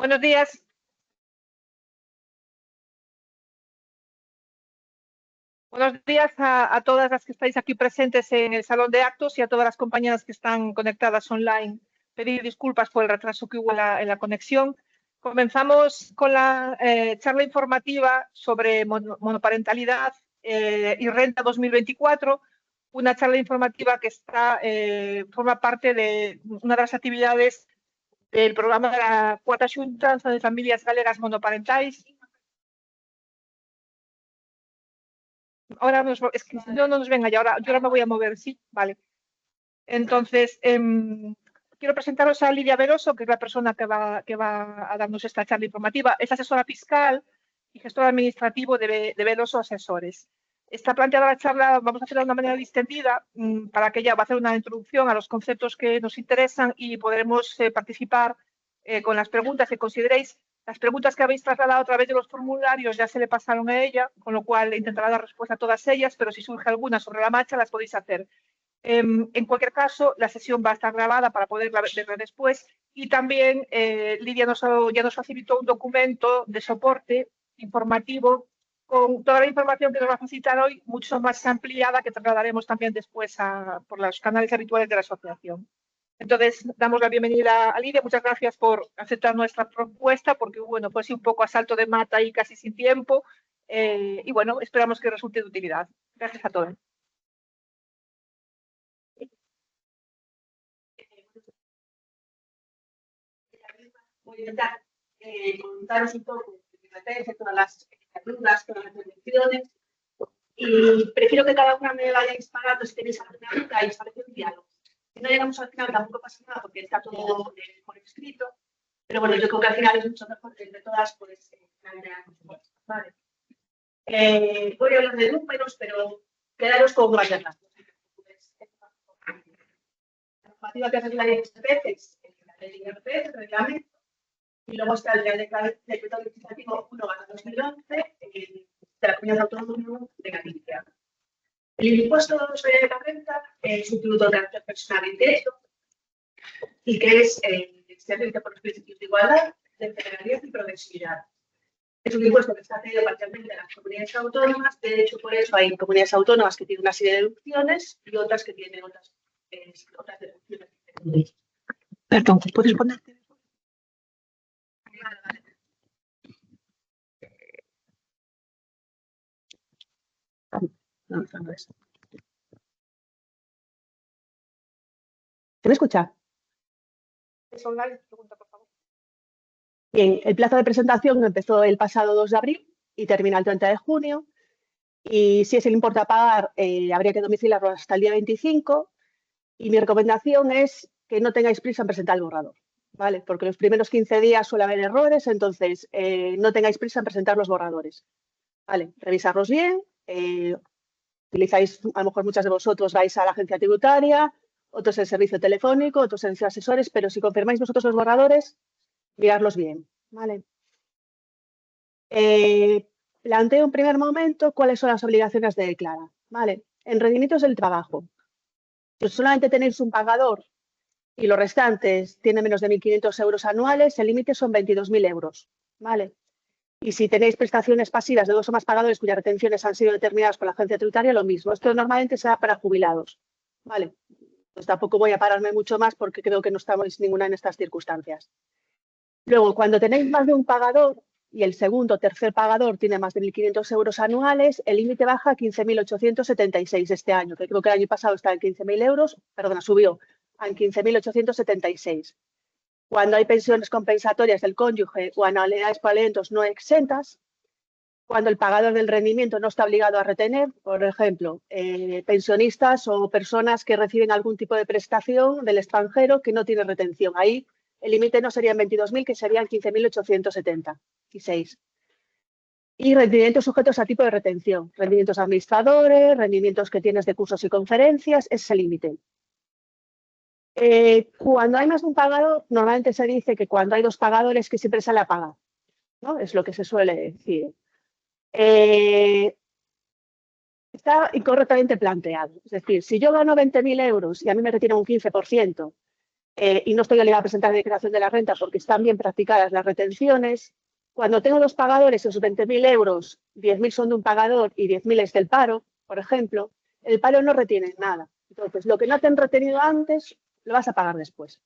Buenos días. Buenos días a todas las que estáis aquí presentes en el salón de actos y a todas las compañeras que están conectadas online. Pedir disculpas por el retraso que hubo en la conexión. Comenzamos con la charla informativa sobre monoparentalidad y renta 2024, una charla informativa que forma parte de una de las actividades del programa de la Cuarta Xuntanza de Familias Galegas Monoparentais. Ahora es que si no nos venga ya, yo ahora me voy a mover, sí, vale. Entonces, quiero presentaros a Lidia Veloso, que es la persona que va a darnos esta charla informativa. Es asesora fiscal y gestora administrativo de Veloso Asesores. Está planteada la charla, vamos a hacerla de una manera distendida, para que ella va a hacer una introducción a los conceptos que nos interesan y podremos participar con las preguntas que consideréis. Las preguntas que habéis trasladado a través de los formularios ya se le pasaron a ella, con lo cual intentará dar respuesta a todas ellas, pero si surge alguna sobre la marcha las podéis hacer. En cualquier caso, la sesión va a estar grabada para poderla verla después y también Lidia ya nos facilitó un documento de soporte informativo con toda la información que nos va a facilitar hoy, mucho más ampliada, que trasladaremos también después por los canales habituales de la asociación. Entonces, damos la bienvenida a Lidia. Muchas gracias por aceptar nuestra propuesta, porque, bueno, fue así un poco a salto de mata y casi sin tiempo. Y, bueno, esperamos que resulte de utilidad. Gracias a todos. Voy a intentar contaros un poco de todas las dudas, todas las reflexiones. Y prefiero que cada una me vaya disparando si tenéis alguna duda y establece un diálogo. Si no llegamos al final tampoco pasa nada porque está todo por escrito, pero bueno, yo creo que al final es mucho mejor que entre todas pues plantearnos cosas, ¿vale? Voy a hablar de números, pero quedaros con varias datos. La normativa que regula el IRPF es la ley de IRPF, el reglamento, y luego está el Real Decreto Legislativo 1/2011 de la Comunidad Autónoma de Galicia. El impuesto sobre la renta es un tributo de carácter personal indirecto y que se rige por los principios de igualdad, de federalidad y progresividad. Es un impuesto que está cedido parcialmente a las comunidades autónomas. De hecho, por eso hay comunidades autónomas que tienen una serie de deducciones y otras que tienen otras deducciones. Perdón, ¿puedes ponerte? Vale. ¿Se me escucha? Pregunta, por favor. Bien, el plazo de presentación empezó el pasado 2 de abril y termina el 30 de junio. Y si es el importe a pagar, habría que domiciliarlo hasta el día 25. Y mi recomendación es que no tengáis prisa en presentar el borrador, ¿vale? Porque los primeros 15 días suele haber errores, entonces no tengáis prisa en presentar los borradores, ¿vale? Revisarlos bien. Utilizáis, a lo mejor muchas de vosotros vais a la agencia tributaria, otros el servicio telefónico, otros servicio de asesores, pero si confirmáis vosotros los borradores, mirarlos bien, ¿vale? Planteo en primer momento cuáles son las obligaciones de declarar, ¿vale? En rendimientos del trabajo, si solamente tenéis un pagador y los restantes tienen menos de 1.500 euros anuales, el límite son 22.000 euros, ¿vale? Y si tenéis prestaciones pasivas de 2 o más pagadores cuyas retenciones han sido determinadas por la agencia tributaria, lo mismo. Esto normalmente se da para jubilados, ¿vale? Pues tampoco voy a pararme mucho más porque creo que no estamos ninguna en estas circunstancias. Luego, cuando tenéis más de un pagador y el segundo o tercer pagador tiene más de 1.500 euros anuales, el límite baja a 15.876 este año, que creo que el año pasado estaba en 15.000 euros, perdona, subió a 15.876. Cuando hay pensiones compensatorias del cónyuge o anualidades por alimentos no exentas, cuando el pagador del rendimiento no está obligado a retener, por ejemplo, pensionistas o personas que reciben algún tipo de prestación del extranjero que no tiene retención. Ahí el límite no serían 22.000, que serían 15.876. Y rendimientos sujetos a tipo de retención. Rendimientos administradores, rendimientos que tienes de cursos y conferencias, ese es el límite. Cuando hay más de un pagador, normalmente se dice que cuando hay 2 pagadores que siempre sale a pagar, ¿no? Es lo que se suele decir. Está incorrectamente planteado. Es decir, si yo gano 20.000 euros y a mí me retiran un 15%, y no estoy obligada a presentar la declaración de la renta porque están bien practicadas las retenciones. Cuando tengo dos pagadores, esos 20.000 euros, 10.000 son de un pagador y 10.000 es del paro, por ejemplo, el paro no retiene nada. Entonces, lo que no te han retenido antes, lo vas a pagar después.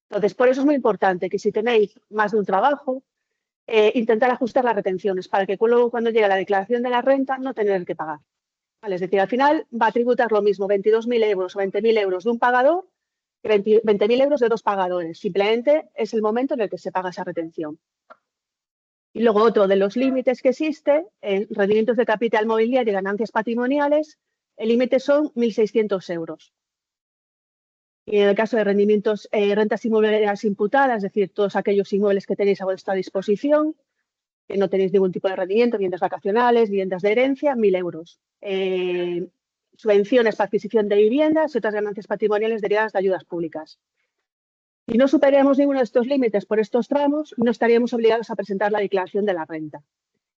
Entonces, por eso es muy importante que si tenéis más de un trabajo, intentar ajustar las retenciones para que luego cuando llegue la declaración de la renta no tener que pagar. ¿Vale? Es decir, al final va a tributar lo mismo 22.000 euros o 20.000 euros de un pagador que 20.000 euros de dos pagadores. Simplemente es el momento en el que se paga esa retención. Y luego otro de los límites que existe, en rendimientos de capital mobiliario y ganancias patrimoniales, el límite son 1.600 euros. Y en el caso de rendimientos, rentas inmobiliarias imputadas, es decir, todos aquellos inmuebles que tenéis a vuestra disposición, que no tenéis ningún tipo de rendimiento, viviendas vacacionales, viviendas de herencia, 1.000 euros. Subvenciones para adquisición de viviendas y otras ganancias patrimoniales derivadas de ayudas públicas. Si no superemos ninguno de estos límites por estos tramos, no estaríamos obligados a presentar la declaración de la renta.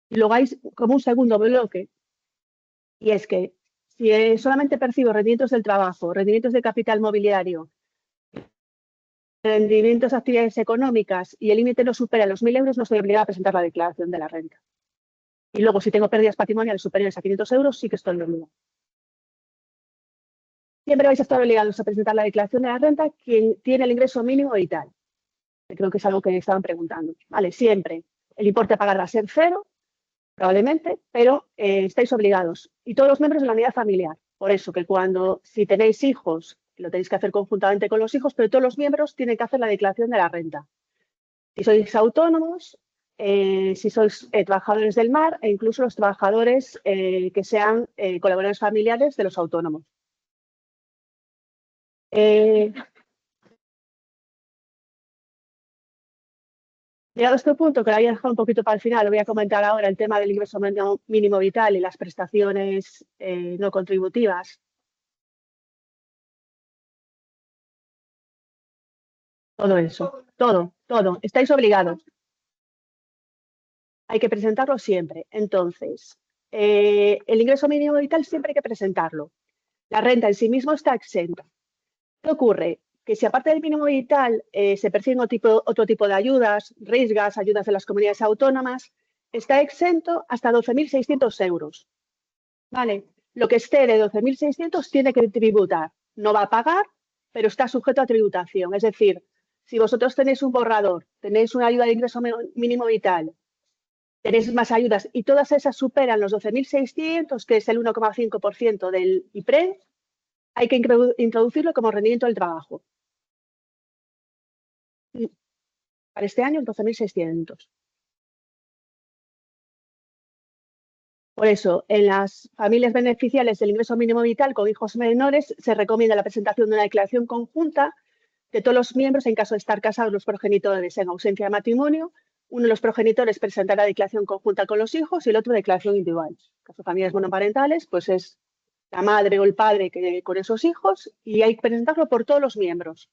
Y luego hay como un segundo bloque, y es que si solamente percibo rendimientos del trabajo, rendimientos de capital mobiliario, rendimientos de actividades económicas y el límite no supera los 1.000 euros, no estoy obligada a presentar la declaración de la renta. Y luego, si tengo pérdidas patrimoniales superiores a 500 euros, sí que estoy obligada. Siempre vais a estar obligados a presentar la declaración de la renta quien tiene el ingreso mínimo vital. Creo que es algo que estaban preguntando. Vale, siempre. El importe a pagar va a ser cero, probablemente, pero estáis obligados. Y todos los miembros de la unidad familiar. Por eso que si tenéis hijos, lo tenéis que hacer conjuntamente con los hijos, pero todos los miembros tienen que hacer la declaración de la renta. Si sois autónomos, si sois trabajadores del mar e incluso los trabajadores que sean colaboradores familiares de los autónomos. Llegado a este punto, que lo había dejado un poquito para el final, lo voy a comentar ahora el tema del ingreso mínimo vital y las prestaciones no contributivas. Todo eso, todo. Estáis obligados. Hay que presentarlo siempre. Entonces, el ingreso mínimo vital siempre hay que presentarlo. La renta en sí mismo está exenta. ¿Qué ocurre? Que si aparte del mínimo vital se perciben otro tipo de ayudas, risgas, ayudas de las comunidades autónomas, está exento hasta 12.600 euros. ¿Vale? Lo que esté de 12.600 tiene que tributar. No va a pagar, pero está sujeto a tributación. Es decir, si vosotros tenéis un borrador, tenéis una ayuda de ingreso mínimo vital, tenéis más ayudas y todas esas superan los 12.600, que es el 1,5% del IPREN, hay que introducirlo como rendimiento del trabajo. Para este año, 12.600. Por eso, en las familias beneficiarias del ingreso mínimo vital con hijos menores, se recomienda la presentación de una declaración conjunta de todos los miembros en caso de estar casados los progenitores en ausencia de matrimonio. Uno de los progenitores presentará declaración conjunta con los hijos y el otro declaración individual. En caso de familias monoparentales, pues es la madre o el padre con esos hijos y hay que presentarlo por todos los miembros.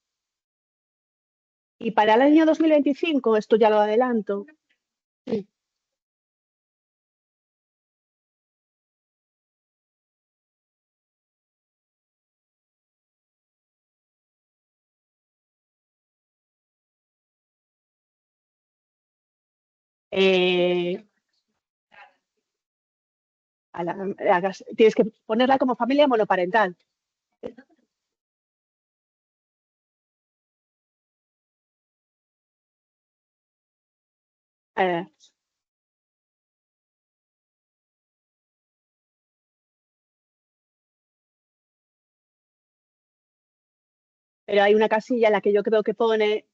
Y para el año 2025, esto ya lo adelanto. Sí. Tienes que ponerla como familia monoparental. Pero hay una casilla en la que yo creo que pone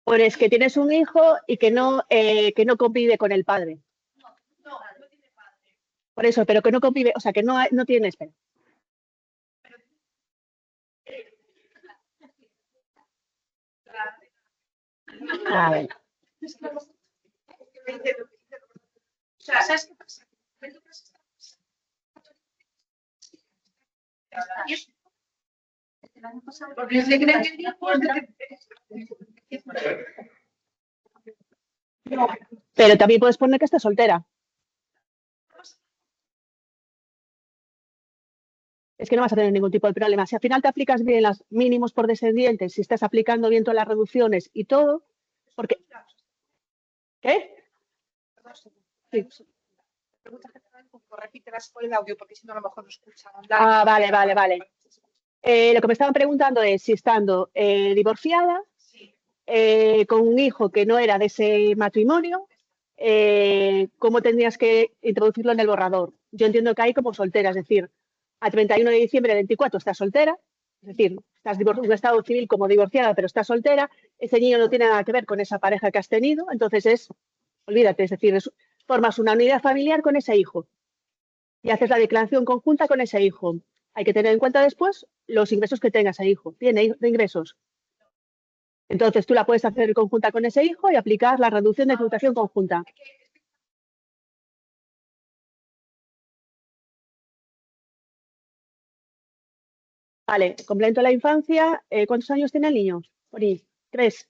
pones que tienes un hijo y que no convive con el padre. No tiene padre. Por eso, pero que no convive, o sea, que no tiene espera. A ver. O sea, ¿sabes qué pasa? Porque se creen que no. Pero también puedes poner que estés soltera. Es que no vas a tener ningún tipo de problema. Si al final te aplicas bien los mínimos por descendientes, si estás aplicando bien todas las reducciones y todo, porque... ¿Qué? Sí. Repítelas por el audio porque si no a lo mejor no escuchan. Ah, vale. Lo que me estaban preguntando es si estando divorciada, con un hijo que no era de ese matrimonio, ¿cómo tendrías que introducirlo en el borrador? Yo entiendo que hay como soltera, es decir, a 31 de diciembre de 24 estás soltera, es decir, estás en un estado civil como divorciada, pero estás soltera, ese niño no tiene nada que ver con esa pareja que has tenido, entonces olvídate, es decir, formas una unidad familiar con ese hijo y haces la declaración conjunta con ese hijo. Hay que tener en cuenta después los ingresos que tenga ese hijo. ¿Tiene ingresos? Entonces tú la puedes hacer conjunta con ese hijo y aplicar la reducción de tributación conjunta. Vale, complemento de la infancia. ¿Cuántos años tiene el niño? Ori, 3.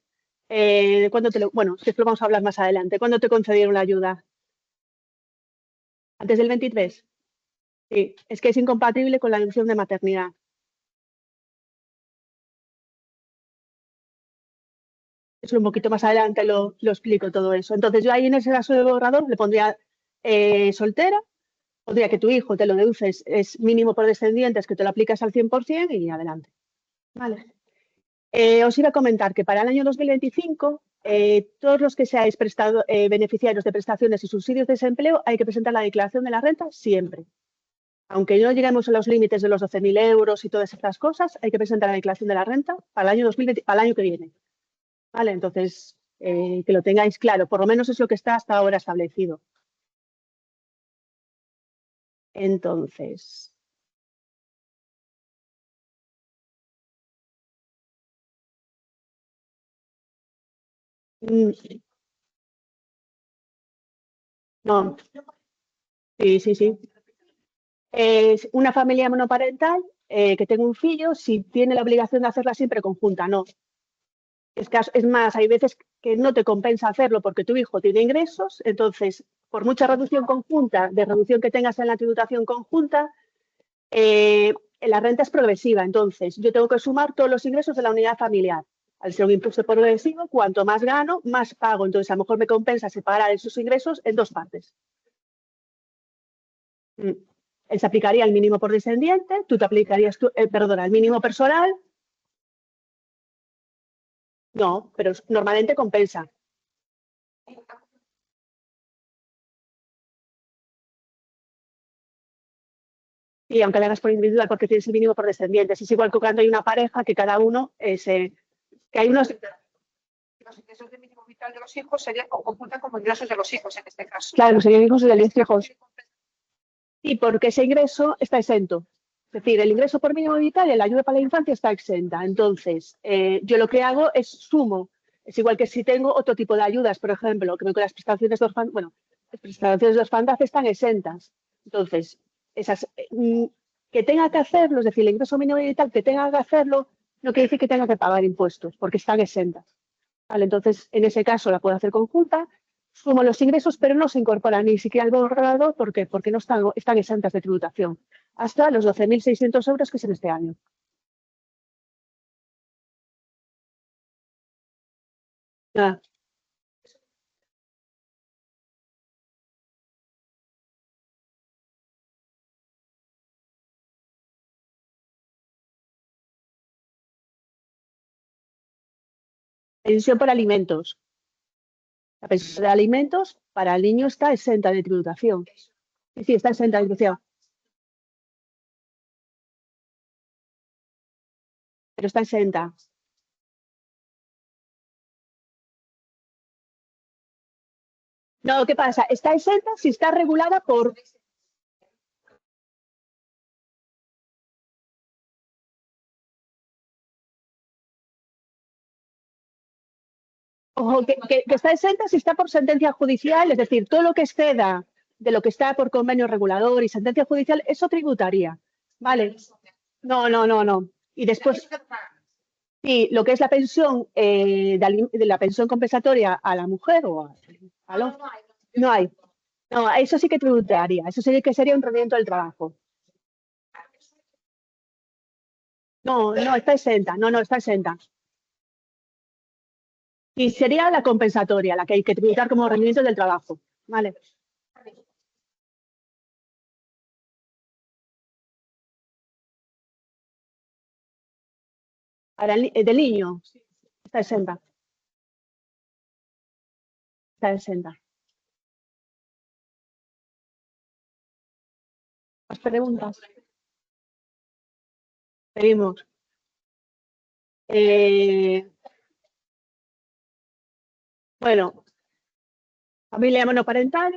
Bueno, si esto lo vamos a hablar más adelante. ¿Cuándo te concedieron la ayuda? ¿Antes del 23? Sí, es que es incompatible con la deducción de maternidad. Eso un poquito más adelante lo explico todo eso. Entonces yo ahí en ese caso de borrador le pondría soltera, pondría que tu hijo te lo deduces, es mínimo por descendientes, que te lo aplicas al 100% y adelante. Vale. Os iba a comentar que para el año 2025, todos los que seáis beneficiarios de prestaciones y subsidios de desempleo, hay que presentar la declaración de la renta siempre. Aunque no lleguemos a los límites de los 12.000 euros y todas estas cosas, hay que presentar la declaración de la renta para el año 2020, para el año que viene. Vale, entonces, que lo tengáis claro. Por lo menos es lo que está hasta ahora establecido. Entonces... no, sí. Es una familia monoparental que tenga un fillo, si tiene la obligación de hacerla siempre conjunta, no. Es más, hay veces que no te compensa hacerlo porque tu hijo tiene ingresos, entonces, por mucha reducción conjunta, de reducción que tengas en la tributación conjunta, la renta es progresiva. Entonces, yo tengo que sumar todos los ingresos de la unidad familiar. Al ser un impuesto progresivo, cuanto más gano, más pago. Entonces, a lo mejor me compensa separar esos ingresos en dos partes. Él se aplicaría el mínimo por descendiente, tú te aplicarías, el mínimo personal. No, pero normalmente compensa. Y aunque le hagas por individual, porque tienes el mínimo por descendientes. Es igual que cuando hay una pareja, que cada uno que hay unos... Los ingresos de mínimo vital de los hijos serían computan como ingresos de los hijos en este caso. Claro, serían ingresos de los hijos. Y porque ese ingreso está exento. Es decir, el ingreso por mínimo vital y la ayuda para la infancia está exenta. Entonces, yo lo que hago es sumo. Es igual que si tengo otro tipo de ayudas, por ejemplo, que las prestaciones de orfandad, bueno, las prestaciones de orfandad están exentas. Entonces, esas que tenga que hacerlo, es decir, el ingreso mínimo vital que tenga que hacerlo, no quiere decir que tenga que pagar impuestos, porque están exentas. ¿Vale? Entonces, en ese caso la puedo hacer conjunta, sumo los ingresos, pero no se incorporan ni siquiera al borrador, porque no están exentas de tributación, hasta los 12.600 euros que es en este año. Nada. Pensión por alimentos. La pensión de alimentos para el niño está exenta de tributación. Sí, está exenta de tributación. Pero está exenta. No, ¿qué pasa? Está exenta si está regulada por... Ojo, que está exenta si está por sentencia judicial, es decir, todo lo que exceda de lo que está por convenio regulador y sentencia judicial, eso tributaría. ¿Vale? No. Y después, sí, lo que es la pensión, de la pensión compensatoria a la mujer o al hombre. No hay. No, eso sí que tributaría. Eso sí que sería un rendimiento del trabajo. No, no, está exenta. No, no, está exenta. Y sería la compensatoria, la que hay que tributar como rendimiento del trabajo. ¿Vale? Ahora, del niño, está exenta. Está exenta. ¿Más preguntas? Seguimos. Bueno, familia monoparental,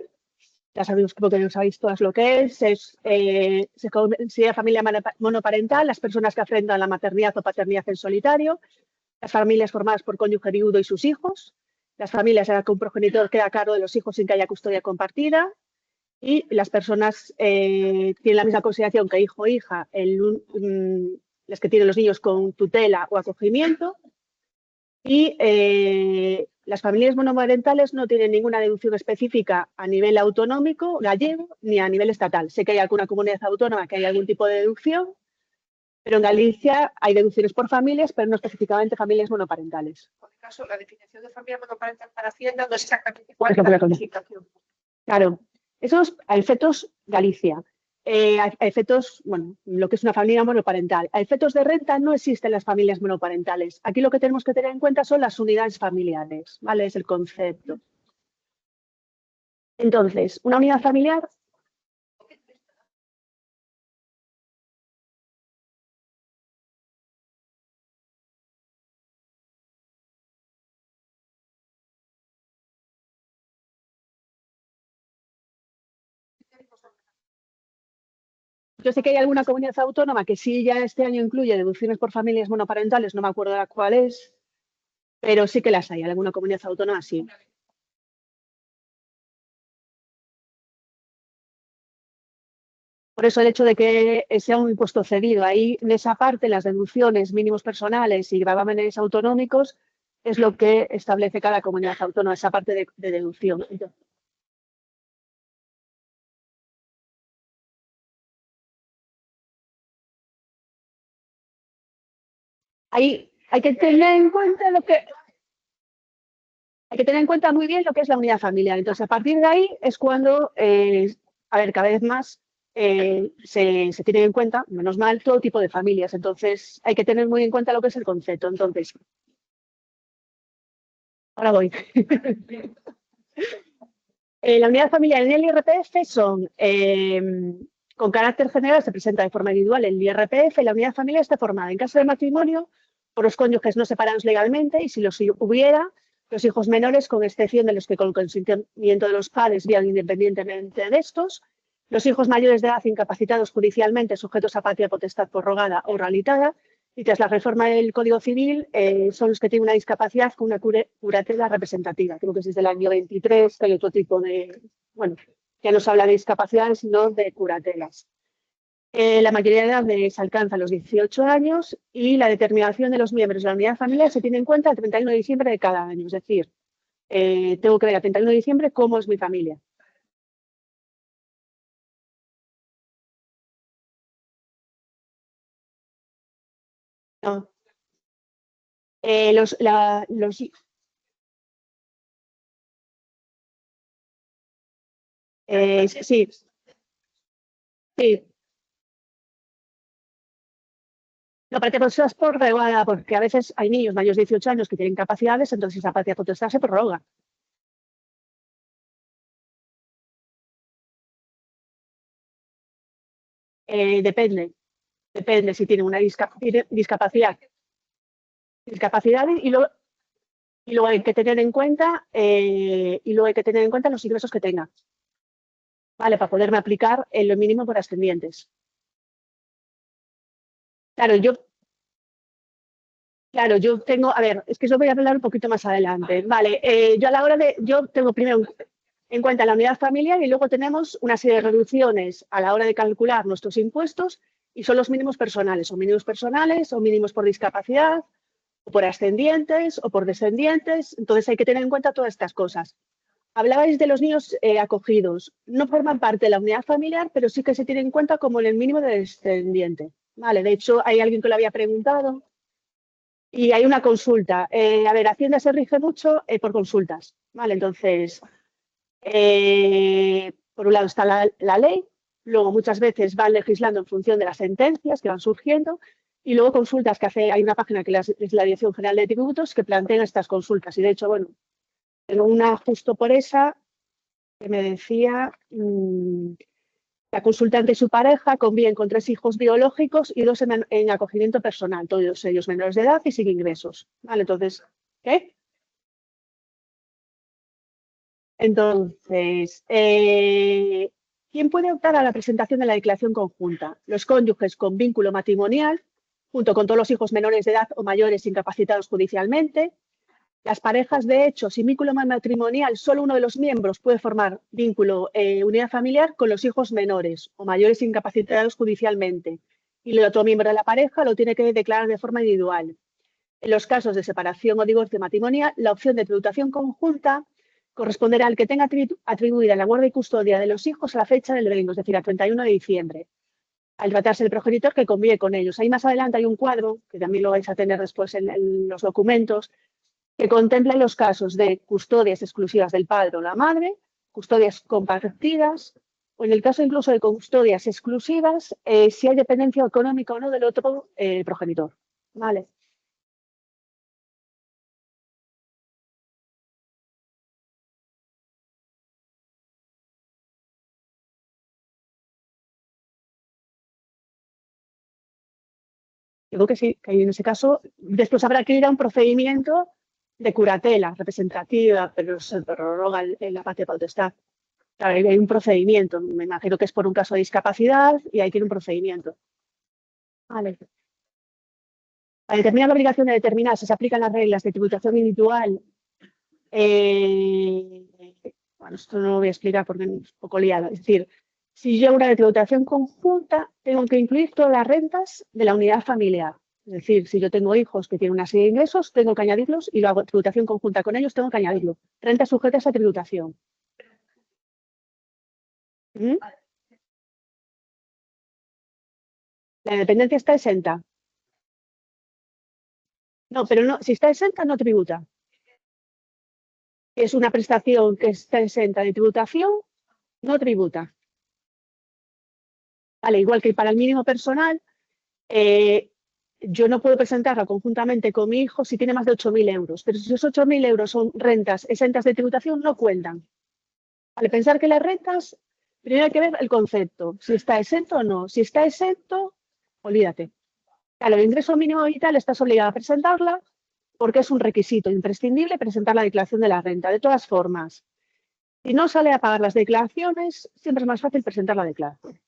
ya sabemos porque no sabéis todas lo que es se considera familia monoparental las personas que afrontan la maternidad o paternidad en solitario, las familias formadas por cónyuge viudo y sus hijos, las familias en las que un progenitor queda a cargo de los hijos sin que haya custodia compartida, y las personas tienen la misma consideración que hijo o hija, las que tienen los niños con tutela o acogimiento. Y las familias monomarentales no tienen ninguna deducción específica a nivel autonómico, gallego, ni a nivel estatal. Sé que hay alguna comunidad autónoma que hay algún tipo de deducción, pero en Galicia hay deducciones por familias, pero no específicamente familias monoparentales. En este caso, la definición de familia monoparental para Hacienda no es exactamente igual que la clasificación. Claro, esos a efectos Galicia. A efectos, bueno, lo que es una familia monoparental. A efectos de renta no existen las familias monoparentales. Aquí lo que tenemos que tener en cuenta son las unidades familiares, ¿vale? Es el concepto. Entonces, una unidad familiar. Yo sé que hay alguna comunidad autónoma que sí ya este año incluye deducciones por familias monoparentales, no me acuerdo de cuál es, pero sí que las hay, alguna comunidad autónoma sí. Por eso el hecho de que sea un impuesto cedido ahí, en esa parte, las deducciones mínimos personales y gravámenes autonómicos, es lo que establece cada comunidad autónoma, esa parte de deducción. Ahí hay que tener en cuenta hay que tener en cuenta muy bien lo que es la unidad familiar. Entonces, a partir de ahí es cuando, a ver, cada vez más se tiene en cuenta, menos mal, todo tipo de familias. Entonces, hay que tener muy en cuenta lo que es el concepto. Entonces, ahora voy. La unidad familiar en el IRPF son, con carácter general, se presenta de forma individual el IRPF. La unidad familiar está formada en caso de matrimonio por los cónyuges no separados legalmente y si los hubiera, los hijos menores, con excepción de los que con consentimiento de los padres vivan independientemente de estos, los hijos mayores de edad incapacitados judicialmente sujetos a patria potestad prorrogada o realizada, y tras la reforma del Código Civil son los que tienen una discapacidad con una curatela representativa. Creo que es desde el año 23 que hay otro tipo de, bueno, ya no se habla de discapacidades, sino de curatelas. La mayoría de edad se alcanza los 18 años y la determinación de los miembros de la unidad familiar se tiene en cuenta el 31 de diciembre de cada año. Es decir, tengo que ver el 31 de diciembre cómo es mi familia. No. Los, sí, sí. No, patria potestad es prorrogada, porque a veces hay niños mayores de 18 años que tienen capacidades, entonces esa patria potestad se prorroga. Depende, depende si tienen una discapacidad. Discapacidad y luego hay que tener en cuenta los ingresos que tenga, ¿vale? Para poderme aplicar en lo mínimo por ascendientes. Claro, yo tengo, a ver, es que eso voy a hablar un poquito más adelante. Vale, yo a la hora yo tengo primero en cuenta la unidad familiar y luego tenemos una serie de reducciones a la hora de calcular nuestros impuestos y son los mínimos personales, o mínimos por discapacidad, o por ascendientes, o por descendientes. Entonces hay que tener en cuenta todas estas cosas. hablabais de los niños acogidos. No forman parte de la unidad familiar, pero sí que se tienen en cuenta como en el mínimo de descendiente. Vale, de hecho, hay alguien que lo había preguntado y hay una consulta. A ver, Hacienda se rige mucho por consultas. Vale, entonces, por un lado está la ley, luego muchas veces van legislando en función de las sentencias que van surgiendo y luego consultas que hace, hay una página que es la Dirección General de Tributos que plantea estas consultas y de hecho, bueno, tengo una justo por esa que me decía la consultante y su pareja conviven con 3 hijos biológicos y 2 en acogimiento personal, todos ellos menores de edad y sin ingresos. Vale, entonces, ¿qué? Entonces, ¿quién puede optar a la presentación de la declaración conjunta? Los cónyuges con vínculo matrimonial, junto con todos los hijos menores de edad o mayores incapacitados judicialmente. Las parejas de hecho sin vínculo matrimonial, solo uno de los miembros puede formar vínculo, unidad familiar con los hijos menores o mayores incapacitados judicialmente. Y el otro miembro de la pareja lo tiene que declarar de forma individual. En los casos de separación o divorcio matrimonial, la opción de tributación conjunta corresponderá al que tenga atribuida la guarda y custodia de los hijos a la fecha del evento, es decir, al 31 de diciembre, al tratarse del progenitor que convive con ellos. Ahí más adelante hay un cuadro, que también lo vais a tener después en los documentos, que contempla los casos de custodias exclusivas del padre o la madre, custodias compartidas, o en el caso incluso de custodias exclusivas, si hay dependencia económica o no del otro progenitor. ¿Vale? Digo que sí, que en ese caso después habrá que ir a un procedimiento de curatela representativa, pero se prorroga en la parte de potestad. Claro, hay un procedimiento, me imagino que es por un caso de discapacidad y hay que ir a un procedimiento. Vale. Para determinar la obligación de determinar si se aplican las reglas de tributación individual, eh, bueno, esto no lo voy a explicar porque es un poco liado. Es decir, si yo hago una tributación conjunta, tengo que incluir todas las rentas de la unidad familiar. Es decir, si yo tengo hijos que tienen una serie de ingresos, tengo que añadirlos y lo hago tributación conjunta con ellos, tengo que añadirlo. Rentas sujetas a tributación. ¿Mm? La dependencia está exenta. No, pero no, si está exenta, no tributa. Es una prestación que está exenta de tributación, no tributa. Vale, igual que para el mínimo personal, yo no puedo presentarla conjuntamente con mi hijo si tiene más de 8.000 euros, pero si esos 8.000 euros son rentas exentas de tributación, no cuentan. Vale, pensar que las rentas, primero hay que ver el concepto, si está exento o no. Si está exento, olvídate. Claro, el ingreso mínimo vital estás obligada a presentarla porque es un requisito imprescindible presentar la declaración de la renta. De todas formas, si no sale a pagar las declaraciones, siempre es más fácil presentar la declaración.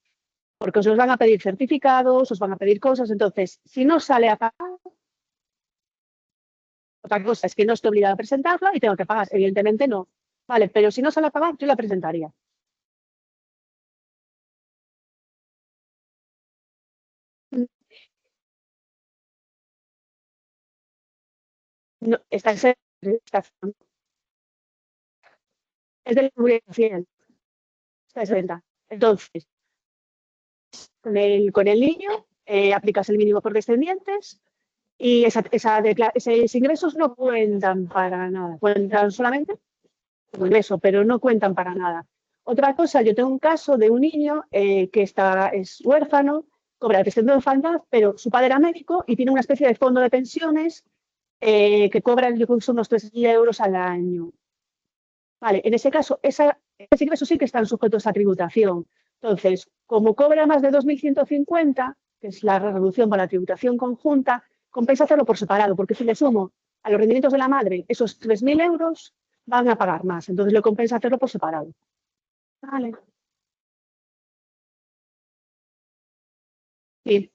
Porque os los van a pedir certificados, os van a pedir cosas. Entonces, si no sale a pagar, otra cosa es que no estoy obligada a presentarla y tengo que pagar. Evidentemente no. Vale, pero si no sale a pagar, yo la presentaría. No, es de la Seguridad Social, está exenta. Entonces, con el niño aplicas el mínimo por descendientes y esos ingresos no cuentan para nada. Cuentan solamente como ingreso, pero no cuentan para nada. Otra cosa, yo tengo un caso de un niño que es huérfano, cobra el pensión de orfandad, pero su padre era médico y tiene una especie de fondo de pensiones que cobra, yo creo que son unos 3.000 euros al año. Vale, en ese caso, esos ingresos sí que están sujetos a tributación. Entonces, como cobra más de 2.150, que es la reducción para la tributación conjunta, compensa hacerlo por separado, porque si le sumo a los rendimientos de la madre esos 3.000 euros, van a pagar más. Entonces, le compensa hacerlo por separado. Vale. Sí,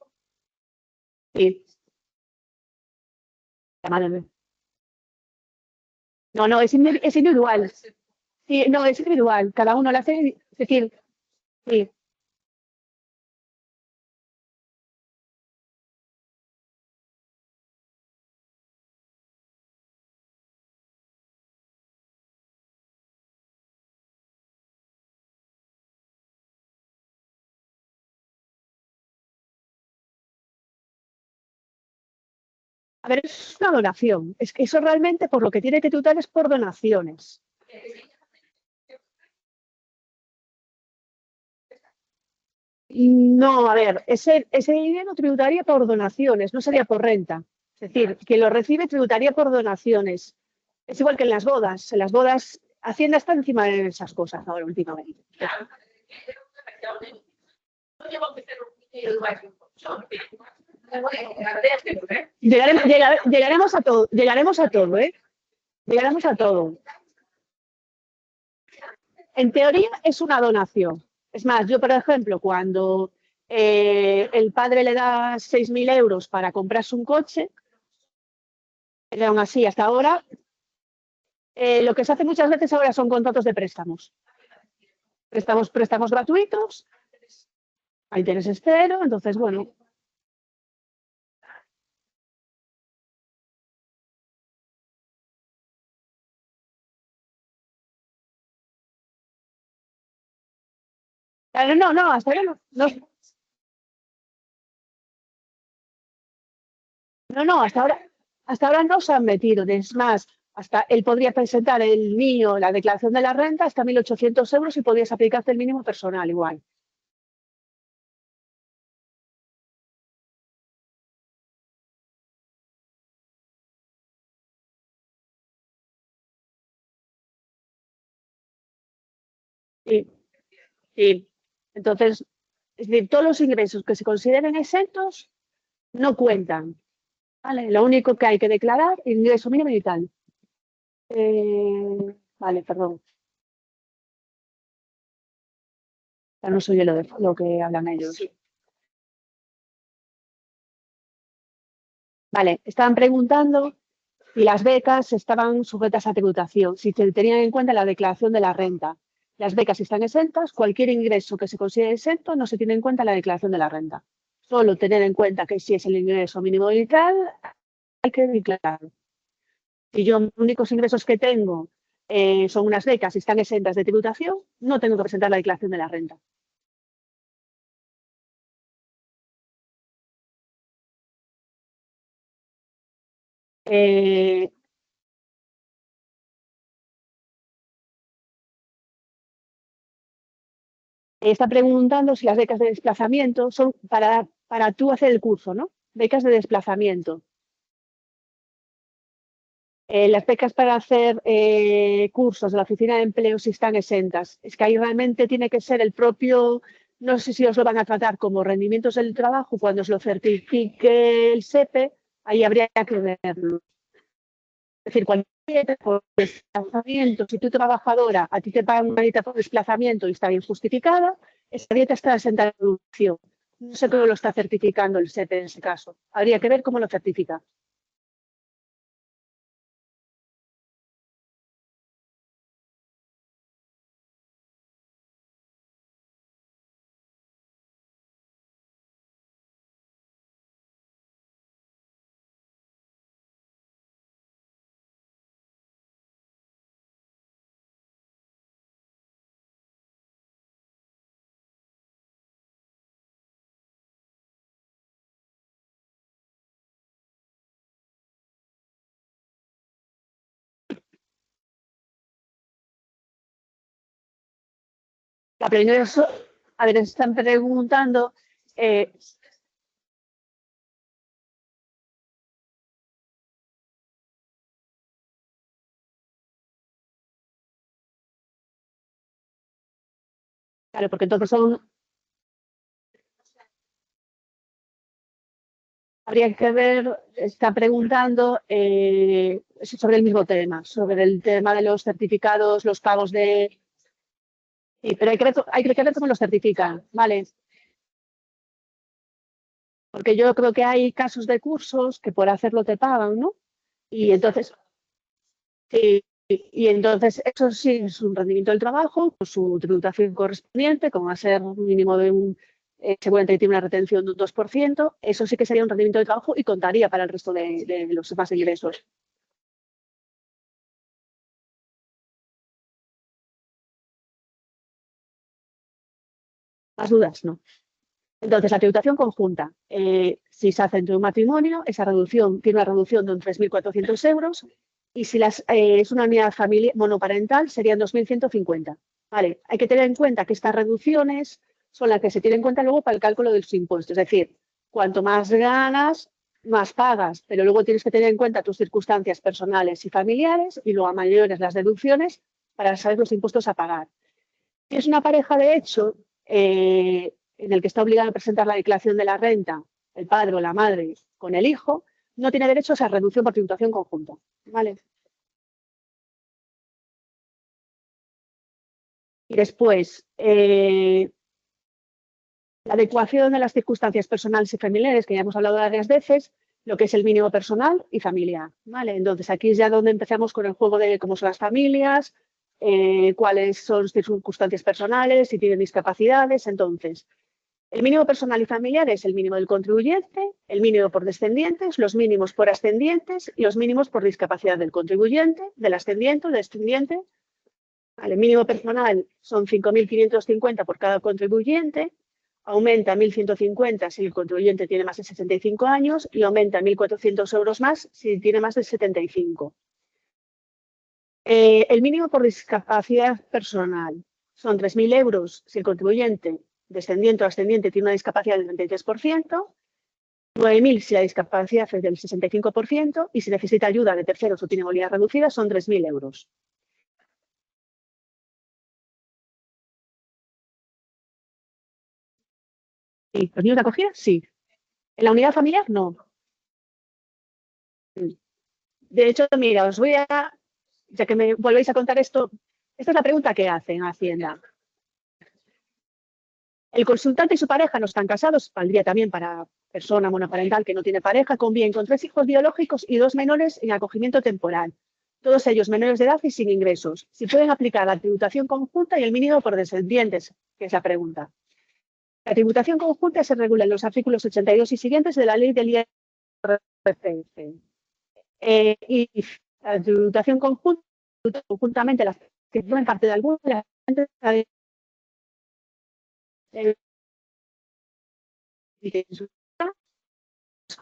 sí. La madre. No, no, es individual. Sí, no, es individual. Cada uno lo hace. Es decir, sí. A ver, es una donación. Es que eso realmente por lo que tiene que tributar es por donaciones. No, a ver, ese dinero tributaría por donaciones, no sería por renta. Es decir, quien lo recibe tributaría por donaciones. Es igual que en las bodas. En las bodas, Hacienda está encima de esas cosas ahora últimamente. Llegaremos a todo, ¿eh? Llegaremos a todo. En teoría es una donación. Es más, yo, por ejemplo, cuando el padre le da 6.000 euros para comprarse un coche, y aún así, hasta ahora, lo que se hace muchas veces ahora son contratos de préstamos. Préstamos gratuitos, a interés cero, entonces, bueno. No, hasta ahora hasta ahora no se han metido. Es más, hasta él podría presentar el niño la declaración de la renta hasta 1.800 euros y podrías aplicarte el mínimo personal igual. Sí, sí. Entonces, es decir, todos los ingresos que se consideren exentos no cuentan. ¿Vale? Lo único que hay que declarar es ingreso mínimo vital. Vale, perdón. Ya no soy yo lo que hablan ellos. Vale, estaban preguntando si las becas estaban sujetas a tributación, si se tenían en cuenta la declaración de la renta. Las becas están exentas, cualquier ingreso que se considere exento no se tiene en cuenta en la declaración de la renta. Solo tener en cuenta que si es el ingreso mínimo vital, hay que declararlo. Si yo los únicos ingresos que tengo son unas becas y están exentas de tributación, no tengo que presentar la declaración de la renta. Eh, Está preguntando si las becas de desplazamiento son para tú hacer el curso, ¿no? Becas de desplazamiento. Las becas para hacer cursos de la oficina de empleo sí están exentas. Es que ahí realmente tiene que ser el propio, no sé si os lo van a tratar como rendimientos del trabajo, cuando os lo certifique el SEPE, ahí habría que verlo. Es decir, cuando por desplazamiento, si tú trabajadora, a ti te pagan una dieta por desplazamiento y está bien justificada, esa dieta está exenta de deducción. No sé cómo lo está certificando el SEPE en ese caso. Habría que ver cómo lo certifica. La primera es, a ver, están preguntando, eh, claro, porque entonces habría que ver, está preguntando sobre el mismo tema, sobre el tema de los certificados, los pagos de... Sí, pero hay que ver cómo los certifican, ¿vale? Porque yo creo que hay casos de cursos que por hacerlo te pagan, ¿no? Y entonces, sí, y entonces eso sí es un rendimiento del trabajo, con su tributación correspondiente, como va a ser un mínimo de seguramente que tiene una retención de un 2%, eso sí que sería un rendimiento de trabajo y contaría para el resto de los demás ingresos. Más dudas, ¿no? Entonces, la tributación conjunta, si se hace entre un matrimonio, esa reducción tiene una reducción de 3.400 euros y si es una unidad familiar monoparental serían 2.150. ¿Vale? Hay que tener en cuenta que estas reducciones son las que se tienen en cuenta luego para el cálculo de los impuestos. Es decir, cuanto más ganas, más pagas, pero luego tienes que tener en cuenta tus circunstancias personales y familiares y luego a mayores las deducciones para saber los impuestos a pagar. Si es una pareja de hecho, en el que está obligado a presentar la declaración de la renta, el padre o la madre con el hijo, no tiene derecho a esa reducción por tributación conjunta. ¿Vale? Y después, la adecuación de las circunstancias personales y familiares, que ya hemos hablado varias veces, lo que es el mínimo personal y familiar. ¿Vale? Entonces, aquí es ya donde empezamos con el juego de cómo son las familias, cuáles son sus circunstancias personales, si tienen discapacidades. Entonces, el mínimo personal y familiar es el mínimo del contribuyente, el mínimo por descendientes, los mínimos por ascendientes y los mínimos por discapacidad del contribuyente, del ascendiente o del descendiente. Vale, el mínimo personal son 5.550 por cada contribuyente, aumenta a 1.150 si el contribuyente tiene más de 65 años y aumenta a 1.400 euros más si tiene más de 75. El mínimo por discapacidad personal son 3.000 euros si el contribuyente descendiente o ascendiente tiene una discapacidad del 33%, 9.000 si la discapacidad es del 65% y si necesita ayuda de terceros o tiene movilidad reducida son 3.000 euros. ¿Y los niños de acogida? Sí. ¿En la unidad familiar? No. De hecho, mira, os voy a, ya que me volvéis a contar esto, esta es la pregunta que hacen a Hacienda. El consultante y su pareja no están casados, valdría también para persona monoparental que no tiene pareja, conviven con 3 hijos biológicos y 2 menores en acogimiento temporal, todos ellos menores de edad y sin ingresos. Si pueden aplicar la tributación conjunta y el mínimo por descendientes, que es la pregunta. La tributación conjunta se regula en los artículos 82 y siguientes de la ley del IRPF. Y la tributación conjunta, conjuntamente las que forman parte de alguna de las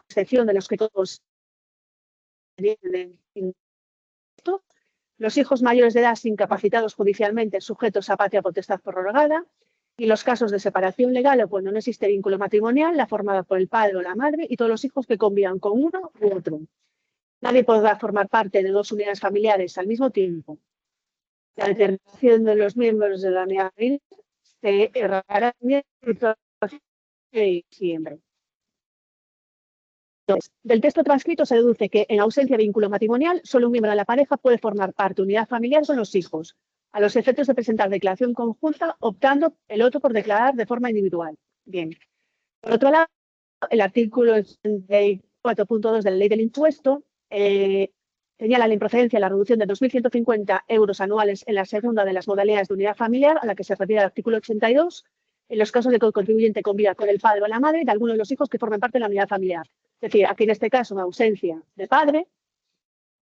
excepción de los que todos tienen los hijos mayores de edad incapacitados judicialmente sujetos a patria potestad prorrogada y los casos de separación legal o cuando no existe vínculo matrimonial, la formada por el padre o la madre y todos los hijos que convivan con uno u otro. Nadie podrá formar parte de 2 unidades familiares al mismo tiempo. La determinación de los miembros de la unidad familiar se errará en diciembre. Entonces, del texto transcrito se deduce que, en ausencia de vínculo matrimonial, solo un miembro de la pareja puede formar parte de unidad familiar con los hijos, a los efectos de presentar declaración conjunta, optando el otro por declarar de forma individual. Bien. Por otro lado, el artículo 4.2 de la Ley del Impuesto señala la improcedencia de la reducción de 2.150 euros anuales en la segunda de las modalidades de unidad familiar, a la que se refiere el artículo 82, en los casos de que el contribuyente conviva con el padre o la madre de alguno de los hijos que formen parte de la unidad familiar. Es decir, aquí en este caso, en ausencia de padre,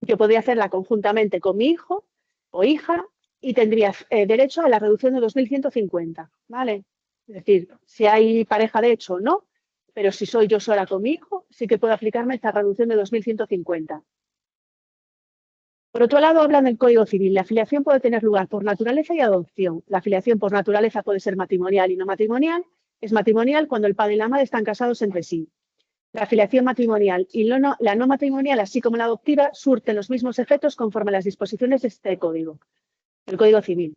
yo podría hacerla conjuntamente con mi hijo o hija y tendría derecho a la reducción de 2.150, ¿vale? Es decir, si hay pareja de hecho, no, pero si soy yo sola con mi hijo, sí que puedo aplicarme esta reducción de 2.150. Por otro lado, hablan del Código Civil. La filiación puede tener lugar por naturaleza y adopción. La filiación por naturaleza puede ser matrimonial y no matrimonial. Es matrimonial cuando el padre y la madre están casados entre sí. La filiación matrimonial y la no matrimonial, así como la adoptiva, surten los mismos efectos conforme a las disposiciones de este código, el Código Civil.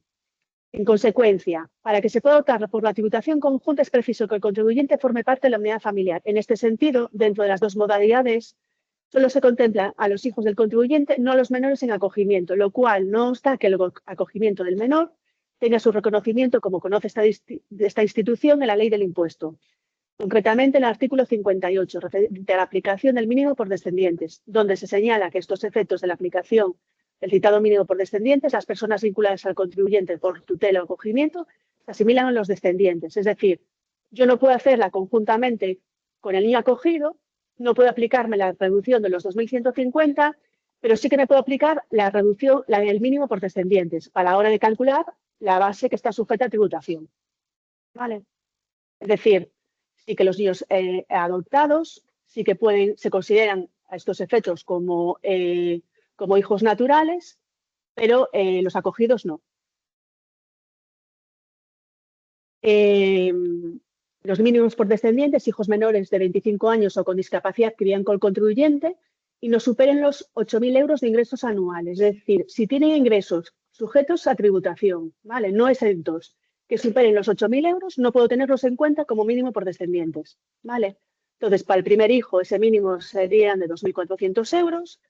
En consecuencia, para que se pueda optar por la tributación conjunta es preciso que el contribuyente forme parte de la unidad familiar. En este sentido, dentro de las 2 modalidades, solo se contempla a los hijos del contribuyente, no a los menores en acogimiento, lo cual no obsta que el acogimiento del menor tenga su reconocimiento, como conoce esta institución, en la Ley del Impuesto. Concretamente, el artículo 58, referente a la aplicación del mínimo por descendientes, donde se señala que estos efectos de la aplicación del citado mínimo por descendientes, las personas vinculadas al contribuyente por tutela o acogimiento, se asimilan a los descendientes. Es decir, yo no puedo hacerla conjuntamente con el niño acogido, no puedo aplicarme la reducción de los 2.150, pero sí que me puedo aplicar la reducción, el mínimo por descendientes, a la hora de calcular la base que está sujeta a tributación. ¿Vale? Es decir, sí que los niños adoptados sí que se consideran a estos efectos como hijos naturales, pero los acogidos no. Los mínimos por descendientes, hijos menores de 25 años o con discapacidad que vivan con el contribuyente y no superen los 8.000 euros de ingresos anuales. Es decir, si tienen ingresos sujetos a tributación, ¿vale? No exentos, que superen los 8.000 euros, no puedo tenerlos en cuenta como mínimo por descendientes, ¿vale? Entonces, para el primer hijo, ese mínimo serían de 2.400 euros,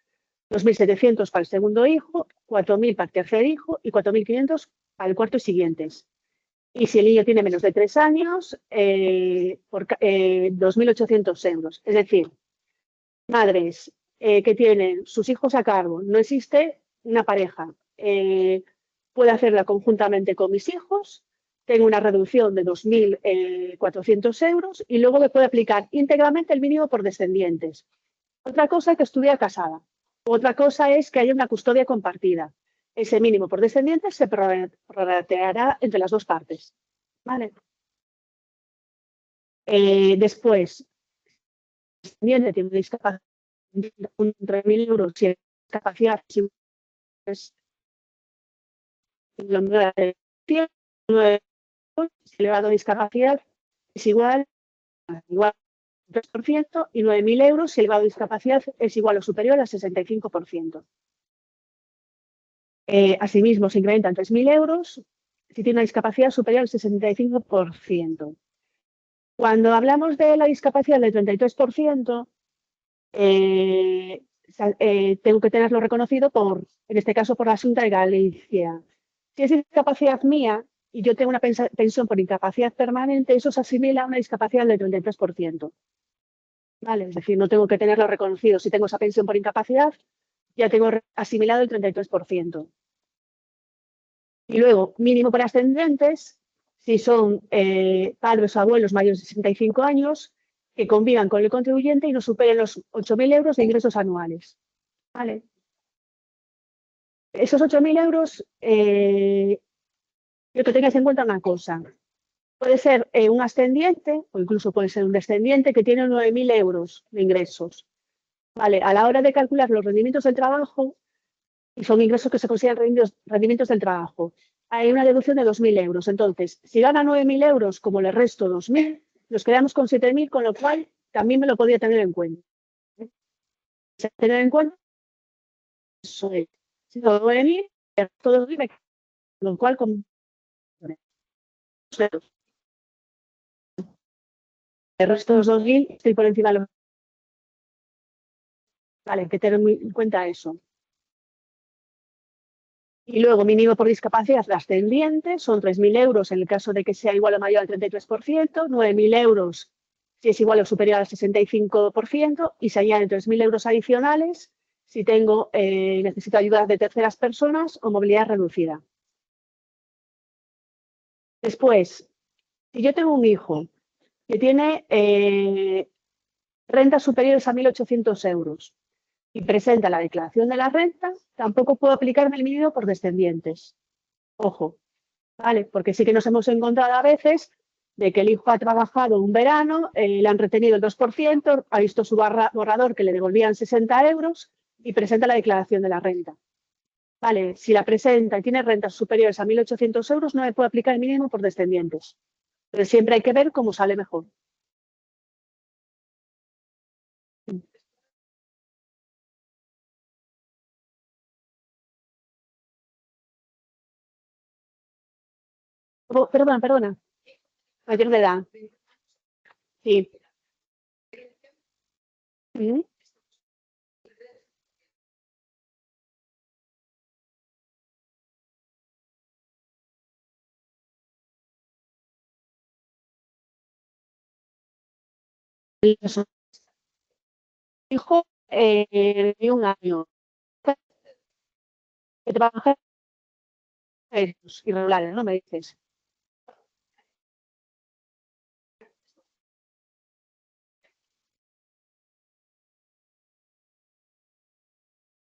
2.700 para el segundo hijo, 4.000 para el tercer hijo y 4.500 para el cuarto y siguientes. Y si el niño tiene menos de 3 años, 2.800 euros. Es decir, madres que tienen sus hijos a cargo, no existe una pareja, puede hacerla conjuntamente con mis hijos, tengo una reducción de 2.400 euros y luego me puede aplicar íntegramente el mínimo por descendientes. Otra cosa es que estuviera casada. Otra cosa es que haya una custodia compartida. Ese mínimo por descendientes se prorrateará entre las dos partes. ¿Vale? Después, el descendiente tiene una discapacidad de 3.000 euros si es discapacidad es lo mismo de 100, si elevado a discapacidad es igual 3% y 9.000 euros si elevado a discapacidad es igual o superior al 65%. Asimismo, se incrementan 3.000 euros si tiene una discapacidad superior al 65%. Cuando hablamos de la discapacidad del 33%, tengo que tenerlo reconocido en este caso, por la Xunta de Galicia. Si es discapacidad mía y yo tengo una pensión por incapacidad permanente, eso se asimila a una discapacidad del 33%. ¿Vale? Es decir, no tengo que tenerlo reconocido. Si tengo esa pensión por incapacidad, ya tengo asimilado el 33%. Y luego, mínimo por ascendentes, si son padres o abuelos mayores de 65 años, que convivan con el contribuyente y no superen los 8.000 euros de ingresos anuales. ¿Vale? Esos 8.000 euros, quiero que tengáis en cuenta una cosa. Puede ser un ascendiente o incluso puede ser un descendiente que tiene 9.000 euros de ingresos. ¿Vale? A la hora de calcular los rendimientos del trabajo, y son ingresos que se consideran rendimientos del trabajo, hay una deducción de 2.000 euros. Entonces, si gana 9.000 euros, como le resto 2.000, nos quedamos con 7.000, con lo cual también me lo podría tener en cuenta. Tener en cuenta, eso es, si no 9.000, todos viven, con lo cual, el resto de los 2.000 estoy por encima de los... Vale, hay que tener en cuenta eso. Y luego, mínimo por discapacidad ascendiente, son 3.000 euros en el caso de que sea igual o mayor al 33%, 9.000 euros si es igual o superior al 65%, y se añaden 3.000 euros adicionales si necesito ayuda de terceras personas o movilidad reducida. Después, si yo tengo un hijo que tiene rentas superiores a 1.800 euros y presenta la declaración de la renta, tampoco puedo aplicarme el mínimo por descendientes. Ojo, ¿vale? Porque sí que nos hemos encontrado a veces de que el hijo ha trabajado un verano, le han retenido el 2%, ha visto su borrador que le devolvían 60 euros y presenta la declaración de la renta. Vale, si la presenta y tiene rentas superiores a 1.800 euros, no me puedo aplicar el mínimo por descendientes. Pero siempre hay que ver cómo sale mejor. Oh, perdona. Mayor de edad. Sí. ¿Mm? Hijo de un año que trabaja irregulares, ¿no? Me dices.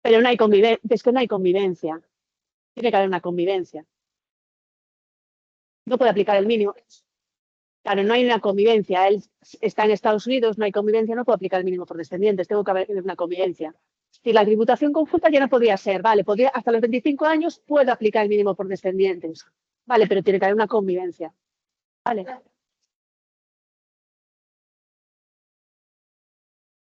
Pero no hay convivencia, es que no hay convivencia. Tiene que haber una convivencia. No puede aplicar el mínimo. Claro, no hay una convivencia. Él está en Estados Unidos, no hay convivencia, no puedo aplicar el mínimo por descendientes, tengo que haber una convivencia. Si la tributación conjunta ya no podría ser, vale, podría, hasta los 25 años puedo aplicar el mínimo por descendientes, vale, pero tiene que haber una convivencia, vale.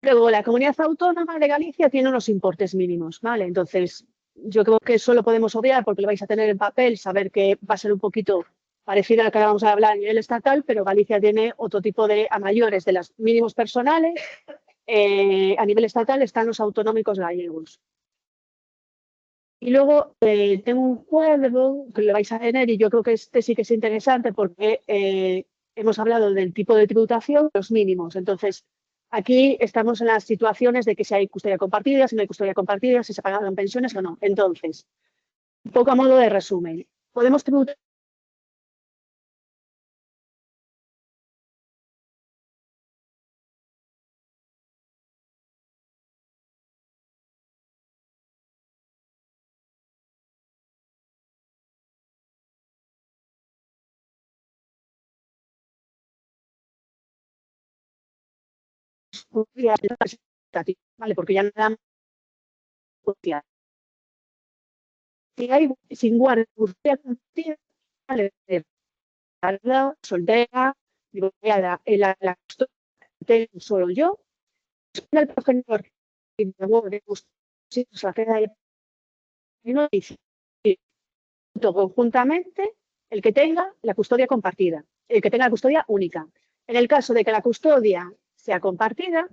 Luego, la comunidad autónoma de Galicia tiene unos importes mínimos, ¿vale? Entonces, yo creo que eso lo podemos obviar porque lo vais a tener en papel, saber que va a ser un poquito parecido a lo que vamos a hablar a nivel estatal, pero Galicia tiene otro tipo de, a mayores de los mínimos personales, a nivel estatal están los autonómicos gallegos. Y luego tengo un cuadro que lo vais a tener y yo creo que este sí que es interesante porque hemos hablado del tipo de tributación, los mínimos. Entonces, aquí estamos en las situaciones de que si hay custodia compartida, si no hay custodia compartida, si se pagan pensiones o no. Entonces, un poco a modo de resumen, podemos tributar ¿vale? Porque ya no dan custodia. Si hay sin guardia, custodia compartida, ¿vale? Soltera, divorciada, la custodia tengo solo yo, el progenitor y luego de hijos la queda y no dice conjuntamente el que tenga la custodia compartida, el que tenga la custodia única. En el caso de que la custodia sea compartida,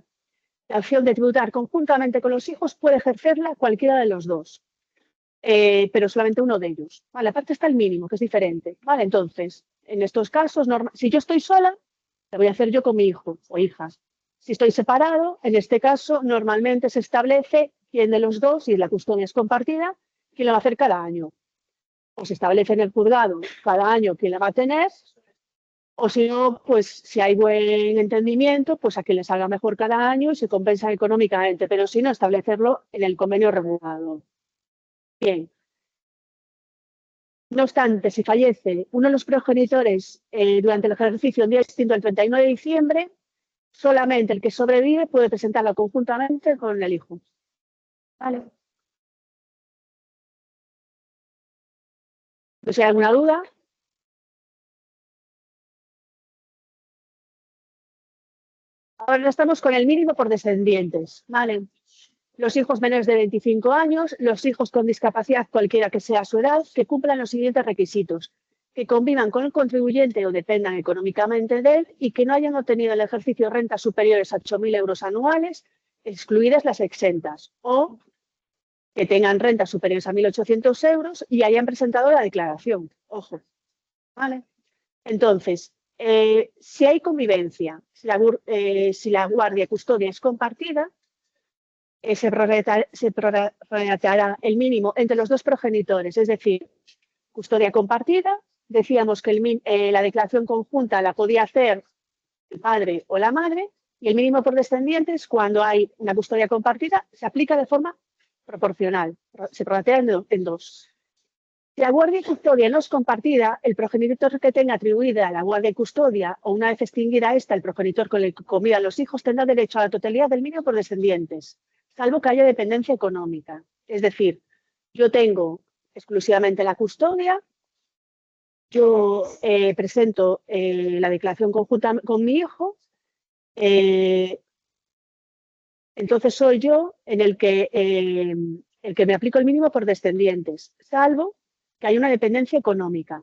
la opción de tributar conjuntamente con los hijos puede ejercerla cualquiera de los dos, pero solamente uno de ellos. Vale, aparte está el mínimo, que es diferente. Vale, entonces, en estos casos, si yo estoy sola, la voy a hacer yo con mi hijo o hija. Si estoy separado, en este caso, normalmente se establece quién de los dos, si la custodia es compartida, quién la va a hacer cada año. O se establece en el juzgado cada año quién la va a tener, o si no, pues si hay buen entendimiento, pues a quien le salga mejor cada año y se compensa económicamente, pero si no, establecerlo en el convenio regulado. Bien. No obstante, si fallece uno de los progenitores durante el ejercicio un día distinto al 31 de diciembre, solamente el que sobrevive puede presentarlo conjuntamente con el hijo. ¿Vale? No sé, ¿alguna duda? Ahora estamos con el mínimo por descendientes. ¿Vale? Los hijos menores de 25 años, los hijos con discapacidad, cualquiera que sea su edad, que cumplan los siguientes requisitos: que convivan con el contribuyente o dependan económicamente de él y que no hayan obtenido en el ejercicio rentas superiores a 8.000 euros anuales, excluidas las exentas, o que tengan rentas superiores a 1.800 euros y hayan presentado la declaración. Ojo, ¿vale? Entonces, si hay convivencia, si la guardia y custodia es compartida, se prorrateará el mínimo entre los dos progenitores, es decir, custodia compartida. Decíamos que la declaración conjunta la podía hacer el padre o la madre, y el mínimo por descendientes, cuando hay una custodia compartida, se aplica de forma proporcional, se prorratea en dos. Si la guardia y custodia no es compartida, el progenitor que tenga atribuida la guardia y custodia, o una vez extinguida esta, el progenitor con el que convivan los hijos, tendrá derecho a la totalidad del mínimo por descendientes, salvo que haya dependencia económica. Es decir, yo tengo exclusivamente la custodia, yo presento la declaración conjunta con mi hijo, entonces soy yo en el que me aplico el mínimo por descendientes, salvo que hay una dependencia económica.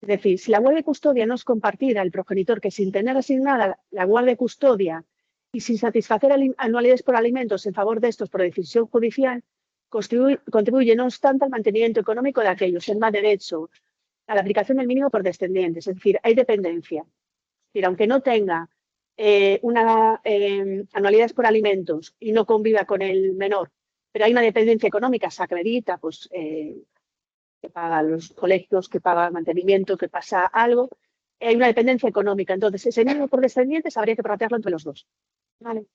Es decir, si la guardia de custodia no es compartida, el progenitor que sin tener asignada la guardia de custodia y sin satisfacer anualidades por alimentos en favor de estos por decisión judicial, contribuye no obstante al mantenimiento económico de aquellos en más derecho a la aplicación del mínimo por descendientes. Es decir, hay dependencia. Es decir, aunque no tenga anualidades por alimentos y no conviva con el menor, pero hay una dependencia económica, se acredita, pues que paga los colegios, que paga el mantenimiento, que pasa algo, hay una dependencia económica. Entonces, ese mínimo por descendientes habría que prorratearlo entre los dos. ¿Vale?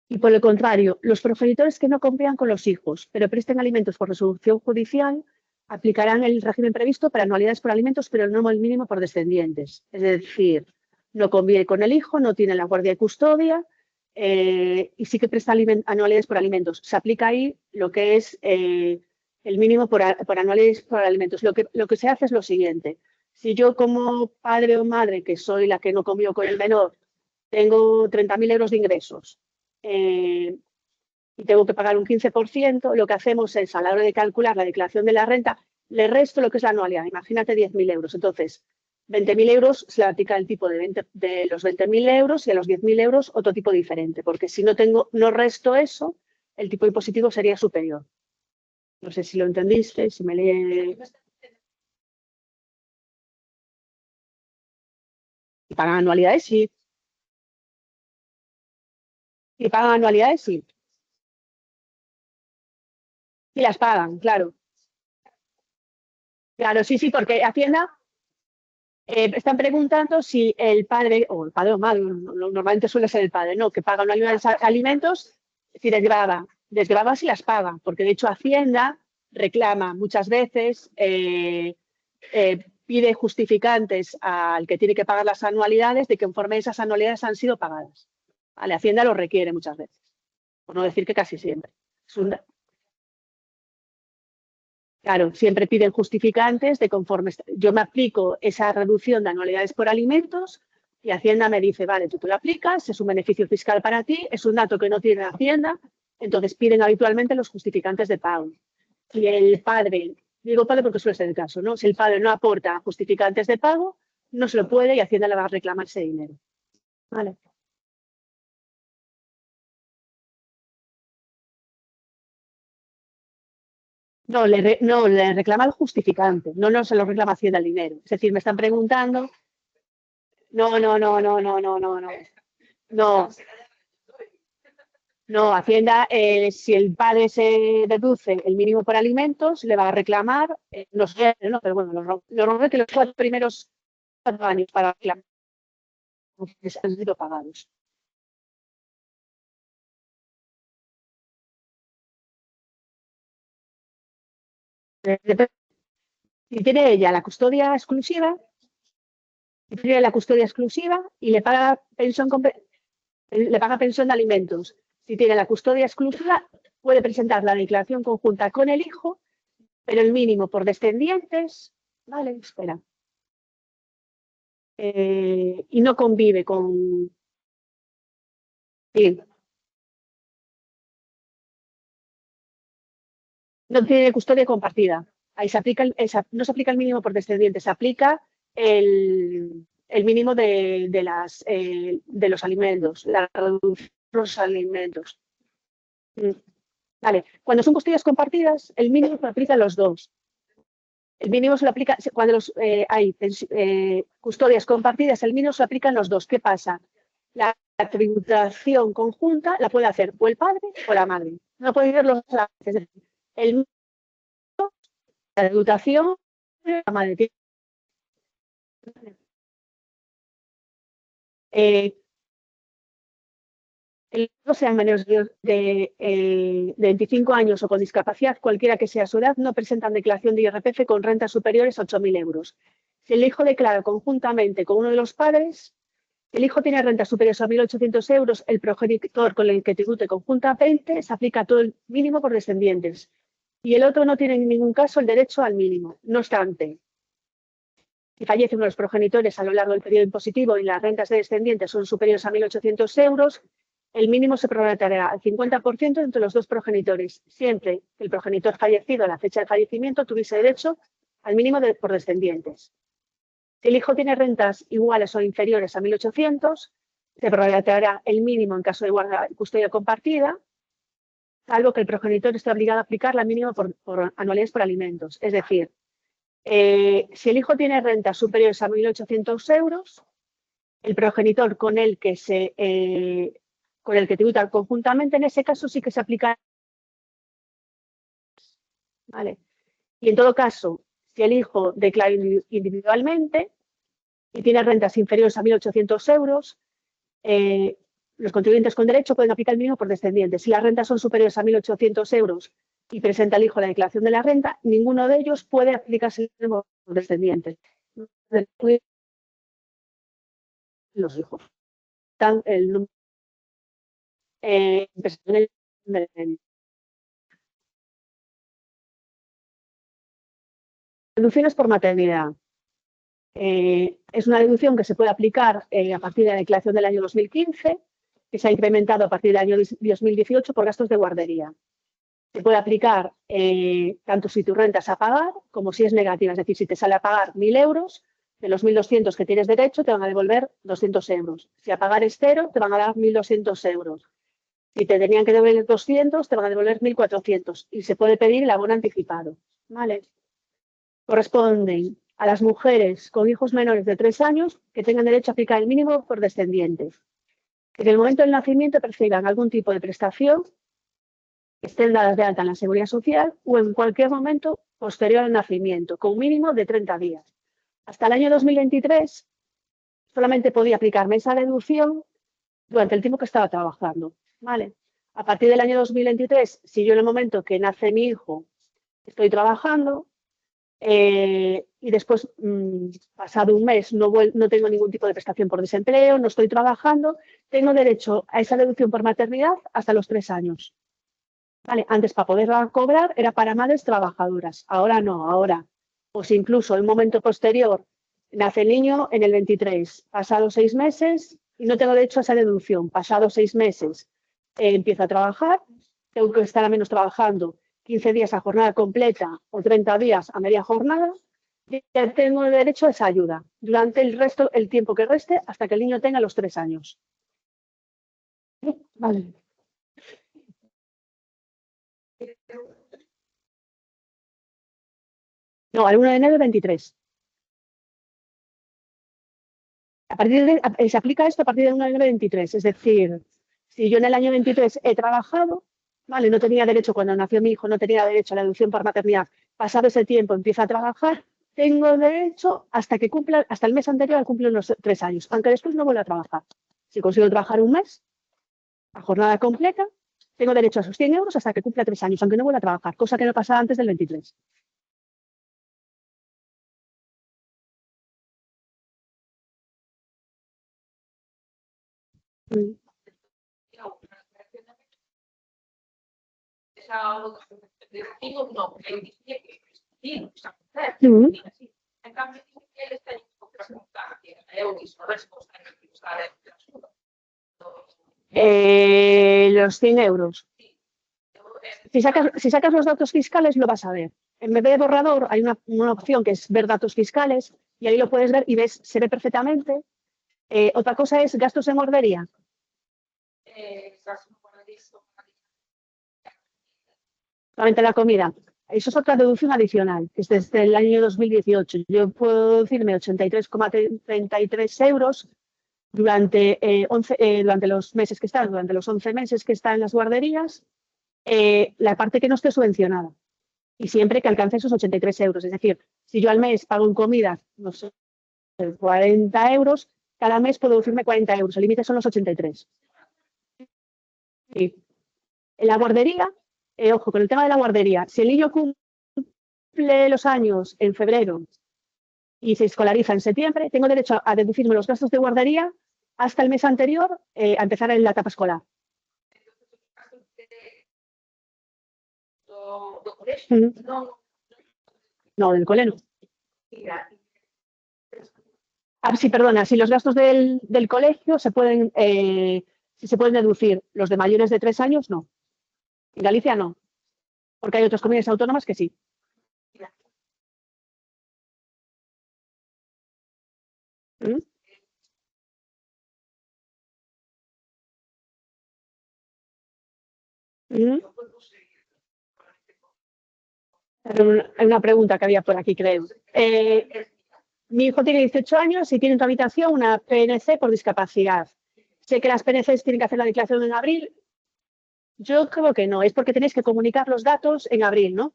Y por el contrario, los progenitores que no convivan con los hijos, pero presten alimentos por resolución judicial, aplicarán el régimen previsto para anualidades por alimentos, pero no el mínimo por descendientes. Es decir, no convive con el hijo, no tiene la guardia y custodia y sí que presta anualidades por alimentos. Se aplica ahí lo que es el mínimo por anualidades por alimentos. Lo que se hace es lo siguiente. Si yo como padre o madre, que soy la que no convivo con el menor, tengo 30.000 euros de ingresos y tengo que pagar un 15%, lo que hacemos es, a la hora de calcular la declaración de la renta, le resto lo que es la anualidad. Imagínate 10.000 euros. Entonces, 20.000 euros se le aplica el tipo de los 20.000 euros y a los 10.000 euros otro tipo diferente, porque si no resto eso, el tipo impositivo sería superior. No sé si lo entendiste, si me lee. Y pagan anualidades, sí. Y pagan anualidades, sí. Y las pagan, claro. Claro, sí, sí, porque Hacienda están preguntando si el padre o madre, normalmente suele ser el padre, ¿no? Que paga unos alimentos, si desgrava si las paga, porque de hecho Hacienda reclama muchas veces, pide justificantes al que tiene que pagar las anualidades de que conforme esas anualidades han sido pagadas. ¿Vale? Hacienda lo requiere muchas veces, por no decir que casi siempre. Claro, siempre piden justificantes de conforme yo me aplico esa reducción de anualidades por alimentos y Hacienda me dice, vale, tú te lo aplicas, es un beneficio fiscal para ti, es un dato que no tiene Hacienda, entonces piden habitualmente los justificantes de pago. Si el padre, digo padre porque suele ser el caso, ¿no? Si el padre no aporta justificantes de pago, no se lo puede y Hacienda le va a reclamar ese dinero. ¿Vale? No, le reclama el justificante, no se lo reclama Hacienda el dinero. Es decir, me están preguntando. No, no, no, no, no, no, no, no. No, no, Hacienda, si el padre se deduce el mínimo por alimentos, le va a reclamar, no sé, ¿no? Pero bueno, lo normal es que los 4 primeros 4 años para reclamar han sido pagados. Si tiene ella la custodia exclusiva, y le paga pensión de alimentos. Si tiene la custodia exclusiva, puede presentar la declaración conjunta con el hijo, pero el mínimo por descendientes, vale, espera. Y no convive con. Sí, no tiene custodia compartida. Ahí no se aplica el mínimo por descendientes, se aplica el mínimo de los alimentos, la reducción de los alimentos. Vale, cuando son custodias compartidas, el mínimo se aplica a los dos. El mínimo se lo aplica cuando hay custodias compartidas, el mínimo se lo aplican los dos. ¿Qué pasa? La tributación conjunta la puede hacer o el padre o la madre. No pueden ir los dos. Es decir, la tributación la madre. Sean menores de 25 años o con discapacidad, cualquiera que sea su edad, no presentan declaración de IRPF con rentas superiores a 8.000 euros. Si el hijo declara conjuntamente con uno de los padres, el hijo tiene rentas superiores a 1.800 euros, el progenitor con el que tribute conjuntamente se aplica todo el mínimo por descendientes. Y el otro no tiene en ningún caso el derecho al mínimo. No obstante, si fallece uno de los progenitores a lo largo del periodo impositivo y las rentas de descendientes son superiores a 1.800 euros, el mínimo se prorrateará al 50% entre los dos progenitores, siempre que el progenitor fallecido a la fecha de fallecimiento tuviese derecho al mínimo por descendientes. Si el hijo tiene rentas iguales o inferiores a 1.800, se prorrateará el mínimo en caso de custodia compartida, salvo que el progenitor esté obligado a aplicar la mínima por anualidades por alimentos. Es decir, si el hijo tiene rentas superiores a 1.800 euros, el progenitor con el que tributan conjuntamente, en ese caso sí que se aplica. ¿Vale? Y en todo caso, si el hijo declara individualmente y tiene rentas inferiores a 1.800 euros, los contribuyentes con derecho pueden aplicar el mínimo por descendientes. Si las rentas son superiores a 1.800 euros, y presenta al hijo la declaración de la renta, ninguno de ellos puede aplicarse a los descendientes. Los hijos. Deducciones por maternidad. Es una deducción que se puede aplicar a partir de la declaración del año 2015, que se ha incrementado a partir del año 2018 por gastos de guardería. Se puede aplicar tanto si tu renta es a pagar como si es negativa. Es decir, si te sale a pagar 1.000 euros, de los 1.200 que tienes derecho, te van a devolver 200 euros. Si a pagar es 0, te van a dar 1.200 euros. Si te tenían que devolver 200, te van a devolver 1.400. Y se puede pedir el abono anticipado. ¿Vale? Corresponden a las mujeres con hijos menores de 3 años que tengan derecho a aplicar el mínimo por descendientes. Que en el momento del nacimiento perciban algún tipo de prestación, estén dadas de alta en la Seguridad Social o en cualquier momento posterior al nacimiento, con un mínimo de 30 días. Hasta el año 2023 solamente podía aplicarme esa deducción durante el tiempo que estaba trabajando. ¿Vale? A partir del año 2023, si yo en el momento que nace mi hijo estoy trabajando y después, pasado un mes, no tengo ningún tipo de prestación por desempleo, no estoy trabajando, tengo derecho a esa deducción por maternidad hasta los 3 años. ¿Vale? Antes, para poderla cobrar, era para madres trabajadoras. Ahora no, ahora. Pues incluso en un momento posterior, nace el niño en el 23, pasados 6 meses, y no tengo derecho a esa deducción. Pasados 6 meses, empiezo a trabajar, tengo que estar al menos trabajando 15 días a jornada completa o 30 días a media jornada, y tengo derecho a esa ayuda durante el tiempo que reste hasta que el niño tenga los 3 años. Vale. No, el 1 de enero del 23. Se aplica esto a partir del 1 de enero del 23. Es decir, si yo en el año 23 he trabajado, ¿vale? No tenía derecho, cuando nació mi hijo, no tenía derecho a la deducción por maternidad. Pasado ese tiempo empiezo a trabajar, tengo derecho hasta el mes anterior al cumplir los 3 años, aunque después no vuelva a trabajar. Si consigo trabajar un mes, a jornada completa, tengo derecho a esos 100 euros hasta que cumpla 3 años, aunque no vuelva a trabajar, cosa que no pasaba antes del 23. Los 100 euros. Si sacas los datos fiscales, lo vas a ver. En vez de borrador, hay una opción que es ver datos fiscales y ahí lo puedes ver y se ve perfectamente. Otra cosa es gastos en guardería. Solamente la comida. Eso es otra deducción adicional, que es desde el año 2018. Yo puedo deducirme 83,33 euros durante los meses que están, durante los 11 meses que están en las guarderías, la parte que no esté subvencionada. Y siempre que alcance esos 83 euros. Es decir, si yo al mes pago en comida, no sé, 40 euros, cada mes puedo deducirme 40 euros. El límite son los 83. Sí. En la guardería, ojo, con el tema de la guardería, si el niño cumple los años en febrero y se escolariza en septiembre, tengo derecho a deducirme los gastos de guardería hasta el mes anterior a empezar en la etapa escolar. No, del cole no. Sí, perdona, si los gastos del colegio se pueden deducir, los de mayores de 3 años no. En Galicia no, porque hay otras comunidades autónomas que sí. Hay una pregunta que había por aquí, creo. Mi hijo tiene 18 años y tiene en tu habitación una PNC por discapacidad. Sé que las PNCs tienen que hacer la declaración en abril. Yo creo que no, es porque tenéis que comunicar los datos en abril, ¿no?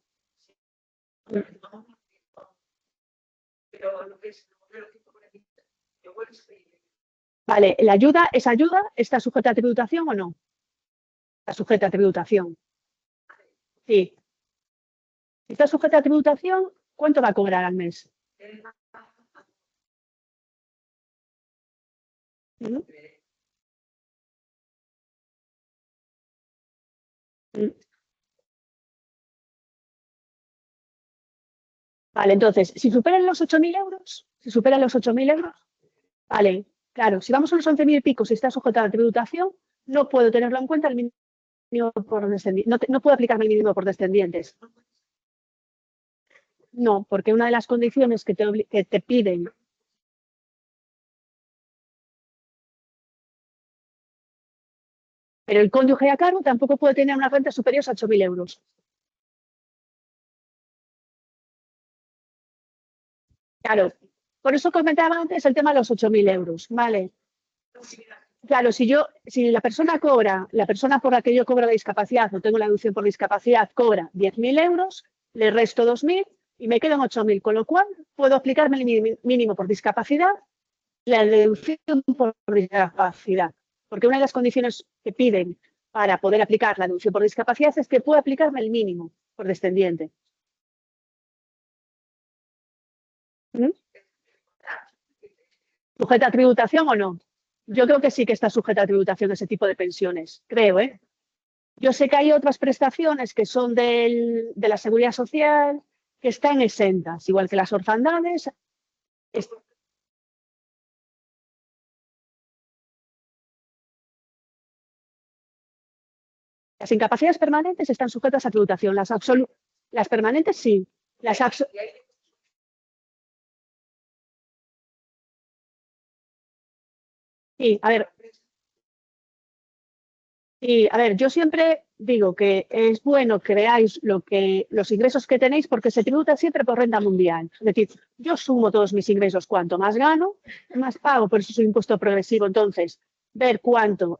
Vale, ¿esa ayuda está sujeta a tributación o no? Está sujeta a tributación. Sí. Si está sujeta a tributación, ¿cuánto va a cobrar al mes? ¿Mm? ¿Mm? Vale, entonces, si superan los 8.000 euros, vale, claro, si vamos a los 11.000 y pico, si está sujeta a tributación, no puedo tenerlo en cuenta el mínimo por descendientes, no puedo aplicarme el mínimo por descendientes. No, porque una de las condiciones que te piden. Pero el cónyuge a cargo tampoco puede tener una renta superior a 8.000 euros. Claro, por eso comentaba antes el tema de los 8.000 euros, ¿vale? Claro, si la persona la persona por la que yo cobro la discapacidad o tengo la deducción por discapacidad cobra 10.000 euros, le resto 2.000 y me quedan 8.000, con lo cual puedo aplicarme el mínimo por discapacidad, la deducción por discapacidad. Porque una de las condiciones que piden para poder aplicar la deducción por discapacidad es que pueda aplicarme el mínimo por descendiente. ¿Mm? ¿Sujeta a tributación o no? Yo creo que sí que está sujeta a tributación ese tipo de pensiones, creo, ¿eh? Yo sé que hay otras prestaciones que son de la Seguridad Social que están exentas, igual que las orfandades. Las incapacidades permanentes están sujetas a tributación, las permanentes sí. Sí, a ver, y a ver, yo siempre digo que es bueno que veáis los ingresos que tenéis porque se tributa siempre por renta mundial. Es decir, yo sumo todos mis ingresos, cuanto más gano, más pago, por eso es un impuesto progresivo. Entonces, ver cuánto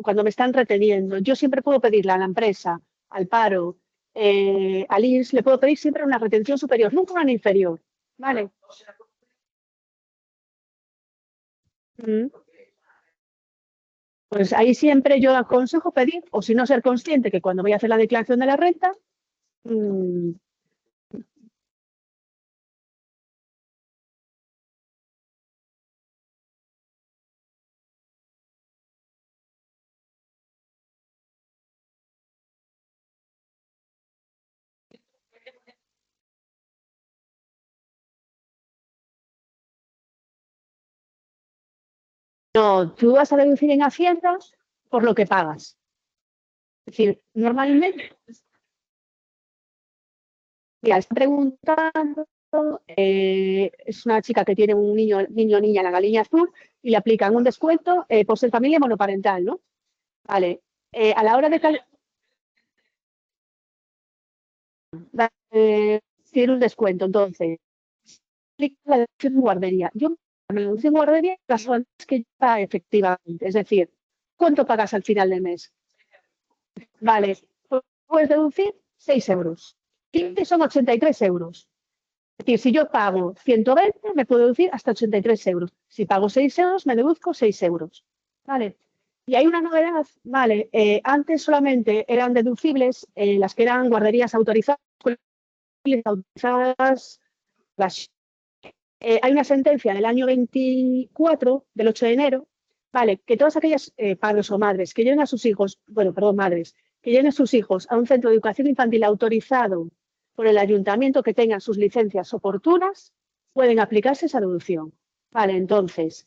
cuando me están reteniendo. Yo siempre puedo pedirle a la empresa, al paro, al INS, le puedo pedir siempre una retención superior, nunca una inferior. ¿Vale? Mm. Pues ahí siempre yo aconsejo pedir, o si no ser consciente que cuando voy a hacer la declaración de la renta, mm, no, tú vas a deducir en Hacienda por lo que pagas. Es decir, normalmente, mira, está preguntando, es una chica que tiene un niño o niña en la galiña azul y le aplican un descuento por ser familia monoparental, ¿no? Vale. A la hora de tiene un descuento, entonces, aplica la deducción de guardería. Yo me deducción de guardería las horas que paga efectivamente, es decir, ¿cuánto pagas al final del mes? Vale, pues puedes deducir 6 euros. 15 son 83 euros. Es decir, si yo pago 120, me puedo deducir hasta 83 euros. Si pago 6 euros, me deduzco 6 euros. ¿Vale? Y hay una novedad, ¿vale? Antes solamente eran deducibles las que eran guarderías autorizadas, hay una sentencia del año 24, del 8 de enero, ¿vale? Que todas aquellas padres o madres que lleven a sus hijos, bueno, perdón, madres, que lleven a sus hijos a un centro de educación infantil autorizado por el ayuntamiento que tengan sus licencias oportunas, pueden aplicarse esa deducción. Vale, entonces,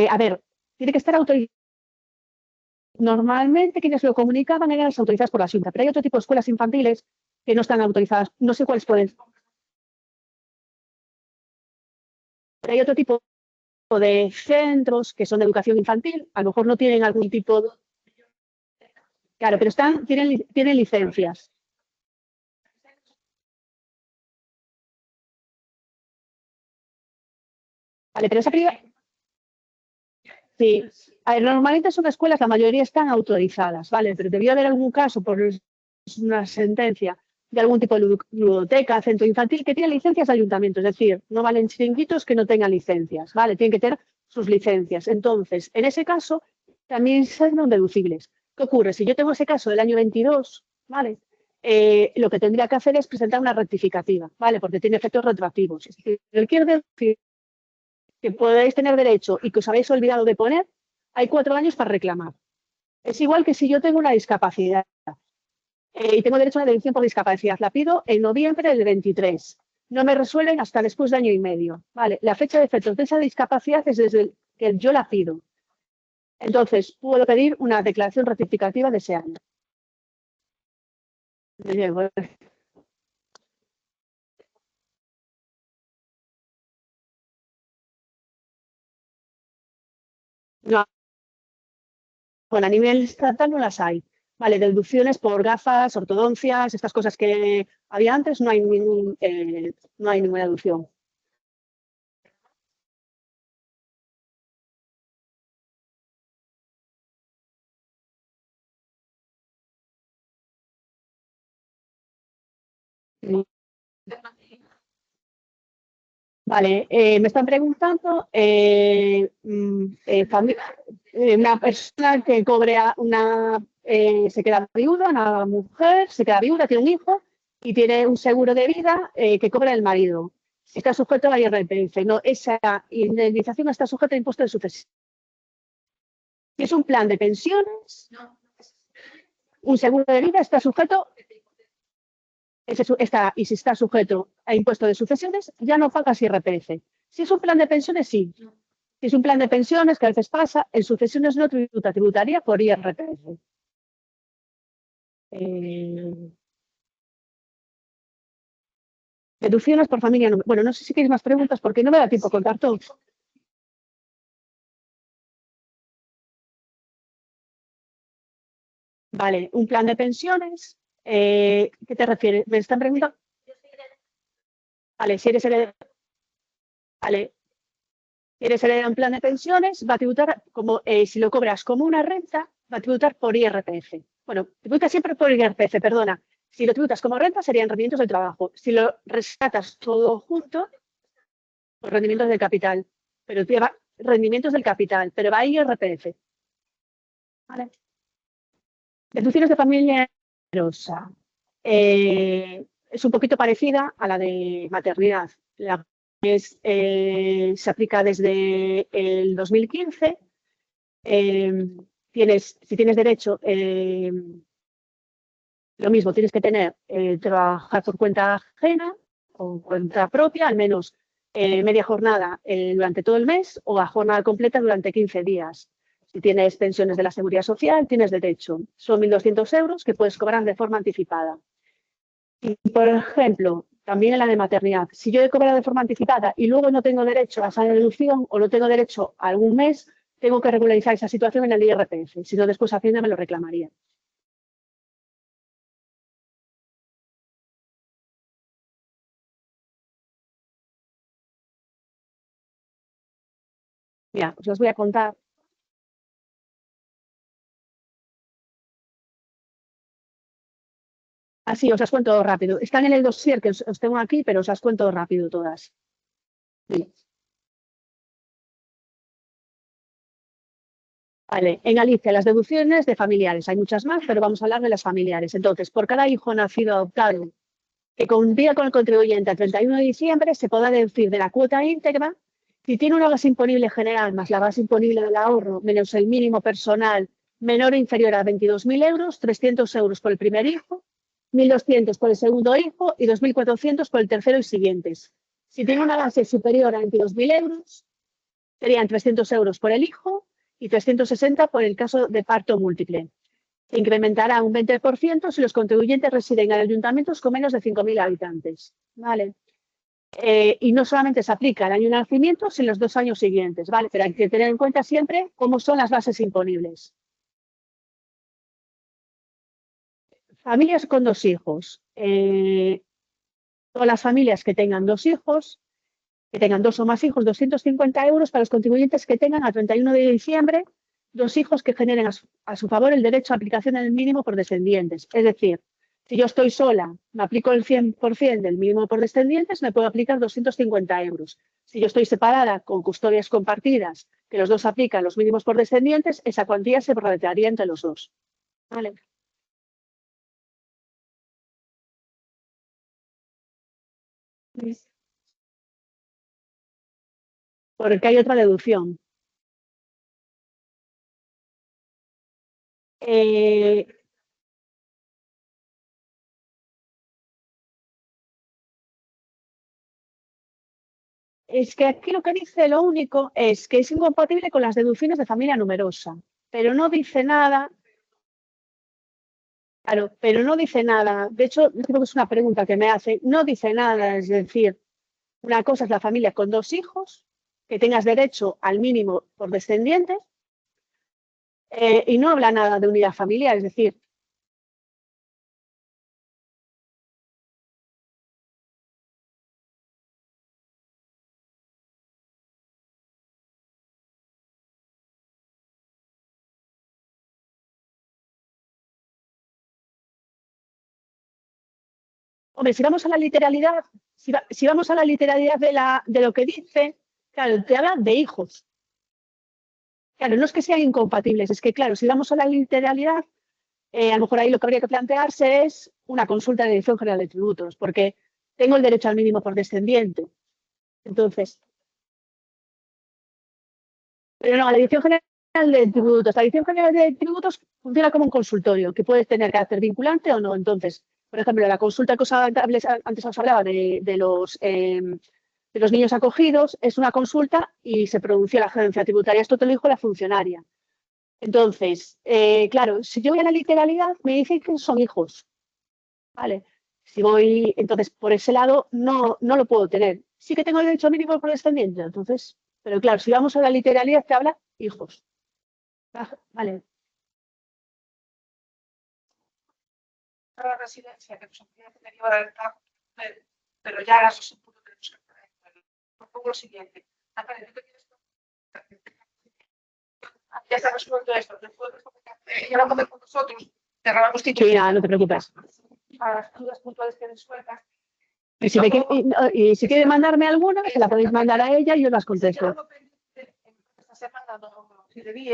a ver, tiene que estar autorizado. Normalmente quienes lo comunicaban eran las autorizadas por la Junta, pero hay otro tipo de escuelas infantiles que no están autorizadas, no sé cuáles pueden, pero hay otro tipo de centros que son de educación infantil, a lo mejor no tienen algún tipo de... Claro, pero tienen licencias. Vale, pero esa privada... Sí. A ver, normalmente son escuelas, la mayoría están autorizadas, ¿vale? Pero debió haber algún caso por una sentencia de algún tipo de ludoteca, centro infantil, que tiene licencias de ayuntamiento. Es decir, no valen chiringuitos que no tengan licencias, ¿vale? Tienen que tener sus licencias. Entonces, en ese caso, también son deducibles. ¿Qué ocurre? Si yo tengo ese caso del año 22, ¿vale? Lo que tendría que hacer es presentar una rectificativa, ¿vale? Porque tiene efectos retroactivos. Es decir, quiere decir que podéis tener derecho y que os habéis olvidado de poner, hay 4 años para reclamar. Es igual que si yo tengo una discapacidad y tengo derecho a una deducción por discapacidad. La pido en noviembre del 23. No me resuelven hasta después de año y medio. ¿Vale? La fecha de efectos de esa discapacidad es desde el que yo la pido. Entonces, puedo pedir una declaración rectificativa de ese año. No, bueno, a nivel estatal no las hay. Vale, deducciones por gafas, ortodoncias, estas cosas que había antes, no hay ninguna deducción. Vale, me están preguntando una persona que cobre se queda viuda, una mujer, se queda viuda, tiene un hijo y tiene un seguro de vida que cobra el marido. Está sujeto a la IRPF. No, esa indemnización está sujeta a impuesto de sucesión. Si es un plan de pensiones, un seguro de vida está sujeto y si está sujeto a impuesto de sucesiones, ya no pagas IRPF. Si es un plan de pensiones, sí. Si es un plan de pensiones, que a veces pasa, en sucesiones no tributaría por IRPF. Deducciones por familia. Bueno, no sé si queréis más preguntas porque no me da tiempo a contar todo. Vale, un plan de pensiones. ¿Qué te refieres? ¿Me están preguntando? Vale, si eres heredero, vale, si eres heredero en plan de pensiones, va a tributar como si lo cobras como una renta, va a tributar por IRPF. Bueno, tributa siempre por IRPF, perdona. Si lo tributas como renta, serían rendimientos del trabajo. Si lo rescatas todo junto, pues rendimientos del capital. Pero lleva rendimientos del capital, pero va a IRPF. ¿Vale? Deducciones de familia numerosa. Es un poquito parecida a la de maternidad. Se aplica desde el 2015. Si tienes derecho, lo mismo, tienes que trabajar por cuenta ajena o cuenta propia, al menos media jornada durante todo el mes o a jornada completa durante 15 días. Si tienes pensiones de la Seguridad Social, tienes derecho. Son 1.200 euros que puedes cobrar de forma anticipada. Y, por ejemplo, también en la de maternidad, si yo he cobrado de forma anticipada y luego no tengo derecho a esa deducción o no tengo derecho a algún mes, tengo que regularizar esa situación en el IRPF. Si no, después Hacienda me lo reclamaría. Mira, os las voy a contar. Así, os las cuento rápido. Están en el dossier que os tengo aquí, pero os las cuento rápido todas. Mira. Vale, en Galicia las deducciones de familiares, hay muchas más, pero vamos a hablar de las familiares. Entonces, por cada hijo nacido adoptado que conviva con el contribuyente al 31 de diciembre, se podrá deducir de la cuota íntegra si tiene una base imponible general más la base imponible del ahorro menos el mínimo personal menor o inferior a 22.000 euros, 300 euros por el primer hijo, 1.200 por el segundo hijo y 2.400 por el tercero y siguientes. Si tiene una base superior a 22.000 euros, serían 300 euros por el hijo y 360 por el caso de parto múltiple. Se incrementará un 20% si los contribuyentes residen en ayuntamientos con menos de 5.000 habitantes. ¿Vale? Y no solamente se aplica el año de nacimiento, sino los 2 años siguientes. ¿Vale? Pero hay que tener en cuenta siempre cómo son las bases imponibles. Familias con 2 hijos. Todas las familias que tengan 2 hijos, que tengan 2 o más hijos, 250 euros para los contribuyentes que tengan a 31 de diciembre 2 hijos que generen a su favor el derecho a aplicación del mínimo por descendientes. Es decir, si yo estoy sola, me aplico el 100% del mínimo por descendientes, me puedo aplicar 250 euros. Si yo estoy separada con custodias compartidas, que los dos aplican los mínimos por descendientes, esa cuantía se prorratearía entre los dos. Vale. Porque hay otra deducción. Es que aquí lo que dice, lo único, es que es incompatible con las deducciones de familia numerosa, pero no dice nada. Claro, pero no dice nada. De hecho, creo que es una pregunta que me hace. No dice nada, es decir, una cosa es la familia con 2 hijos, que tengas derecho al mínimo por descendientes, y no habla nada de unidad familiar, es decir, hombre, si vamos a la literalidad, si vamos a la literalidad de lo que dice, claro, te habla de hijos. Claro, no es que sean incompatibles, es que, claro, si vamos a la literalidad, a lo mejor ahí lo que habría que plantearse es una consulta de Dirección General de Tributos, porque tengo el derecho al mínimo por descendiente. Entonces, pero no, la Dirección General de Tributos. La Dirección General de Tributos funciona como un consultorio, que puede tener carácter vinculante o no. Entonces, por ejemplo, la consulta que antes os hablaba de los niños acogidos es una consulta y se pronunció la agencia tributaria. Esto te lo dijo la funcionaria. Entonces, claro, si yo voy a la literalidad, me dicen que son hijos. ¿Vale? Si voy, entonces, por ese lado, no lo puedo tener. Sí que tengo el derecho mínimo por descendiente, entonces, pero claro, si vamos a la literalidad, te habla hijos. Vale. La residencia que nos amplía que deriva del TAP, pero ya las dos puntos de los propongo lo siguiente. Ya está resuelto esto. Ya lo podemos con nosotros. Cerramos Sí, nada, no te preocupes. a las dudas puntuales que les sueltas. Y si quiere mandarme alguna, se la podéis mandar a ella y yo las contesto. Esta semana, si le vi,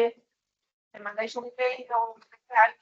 me mandáis un email o tal,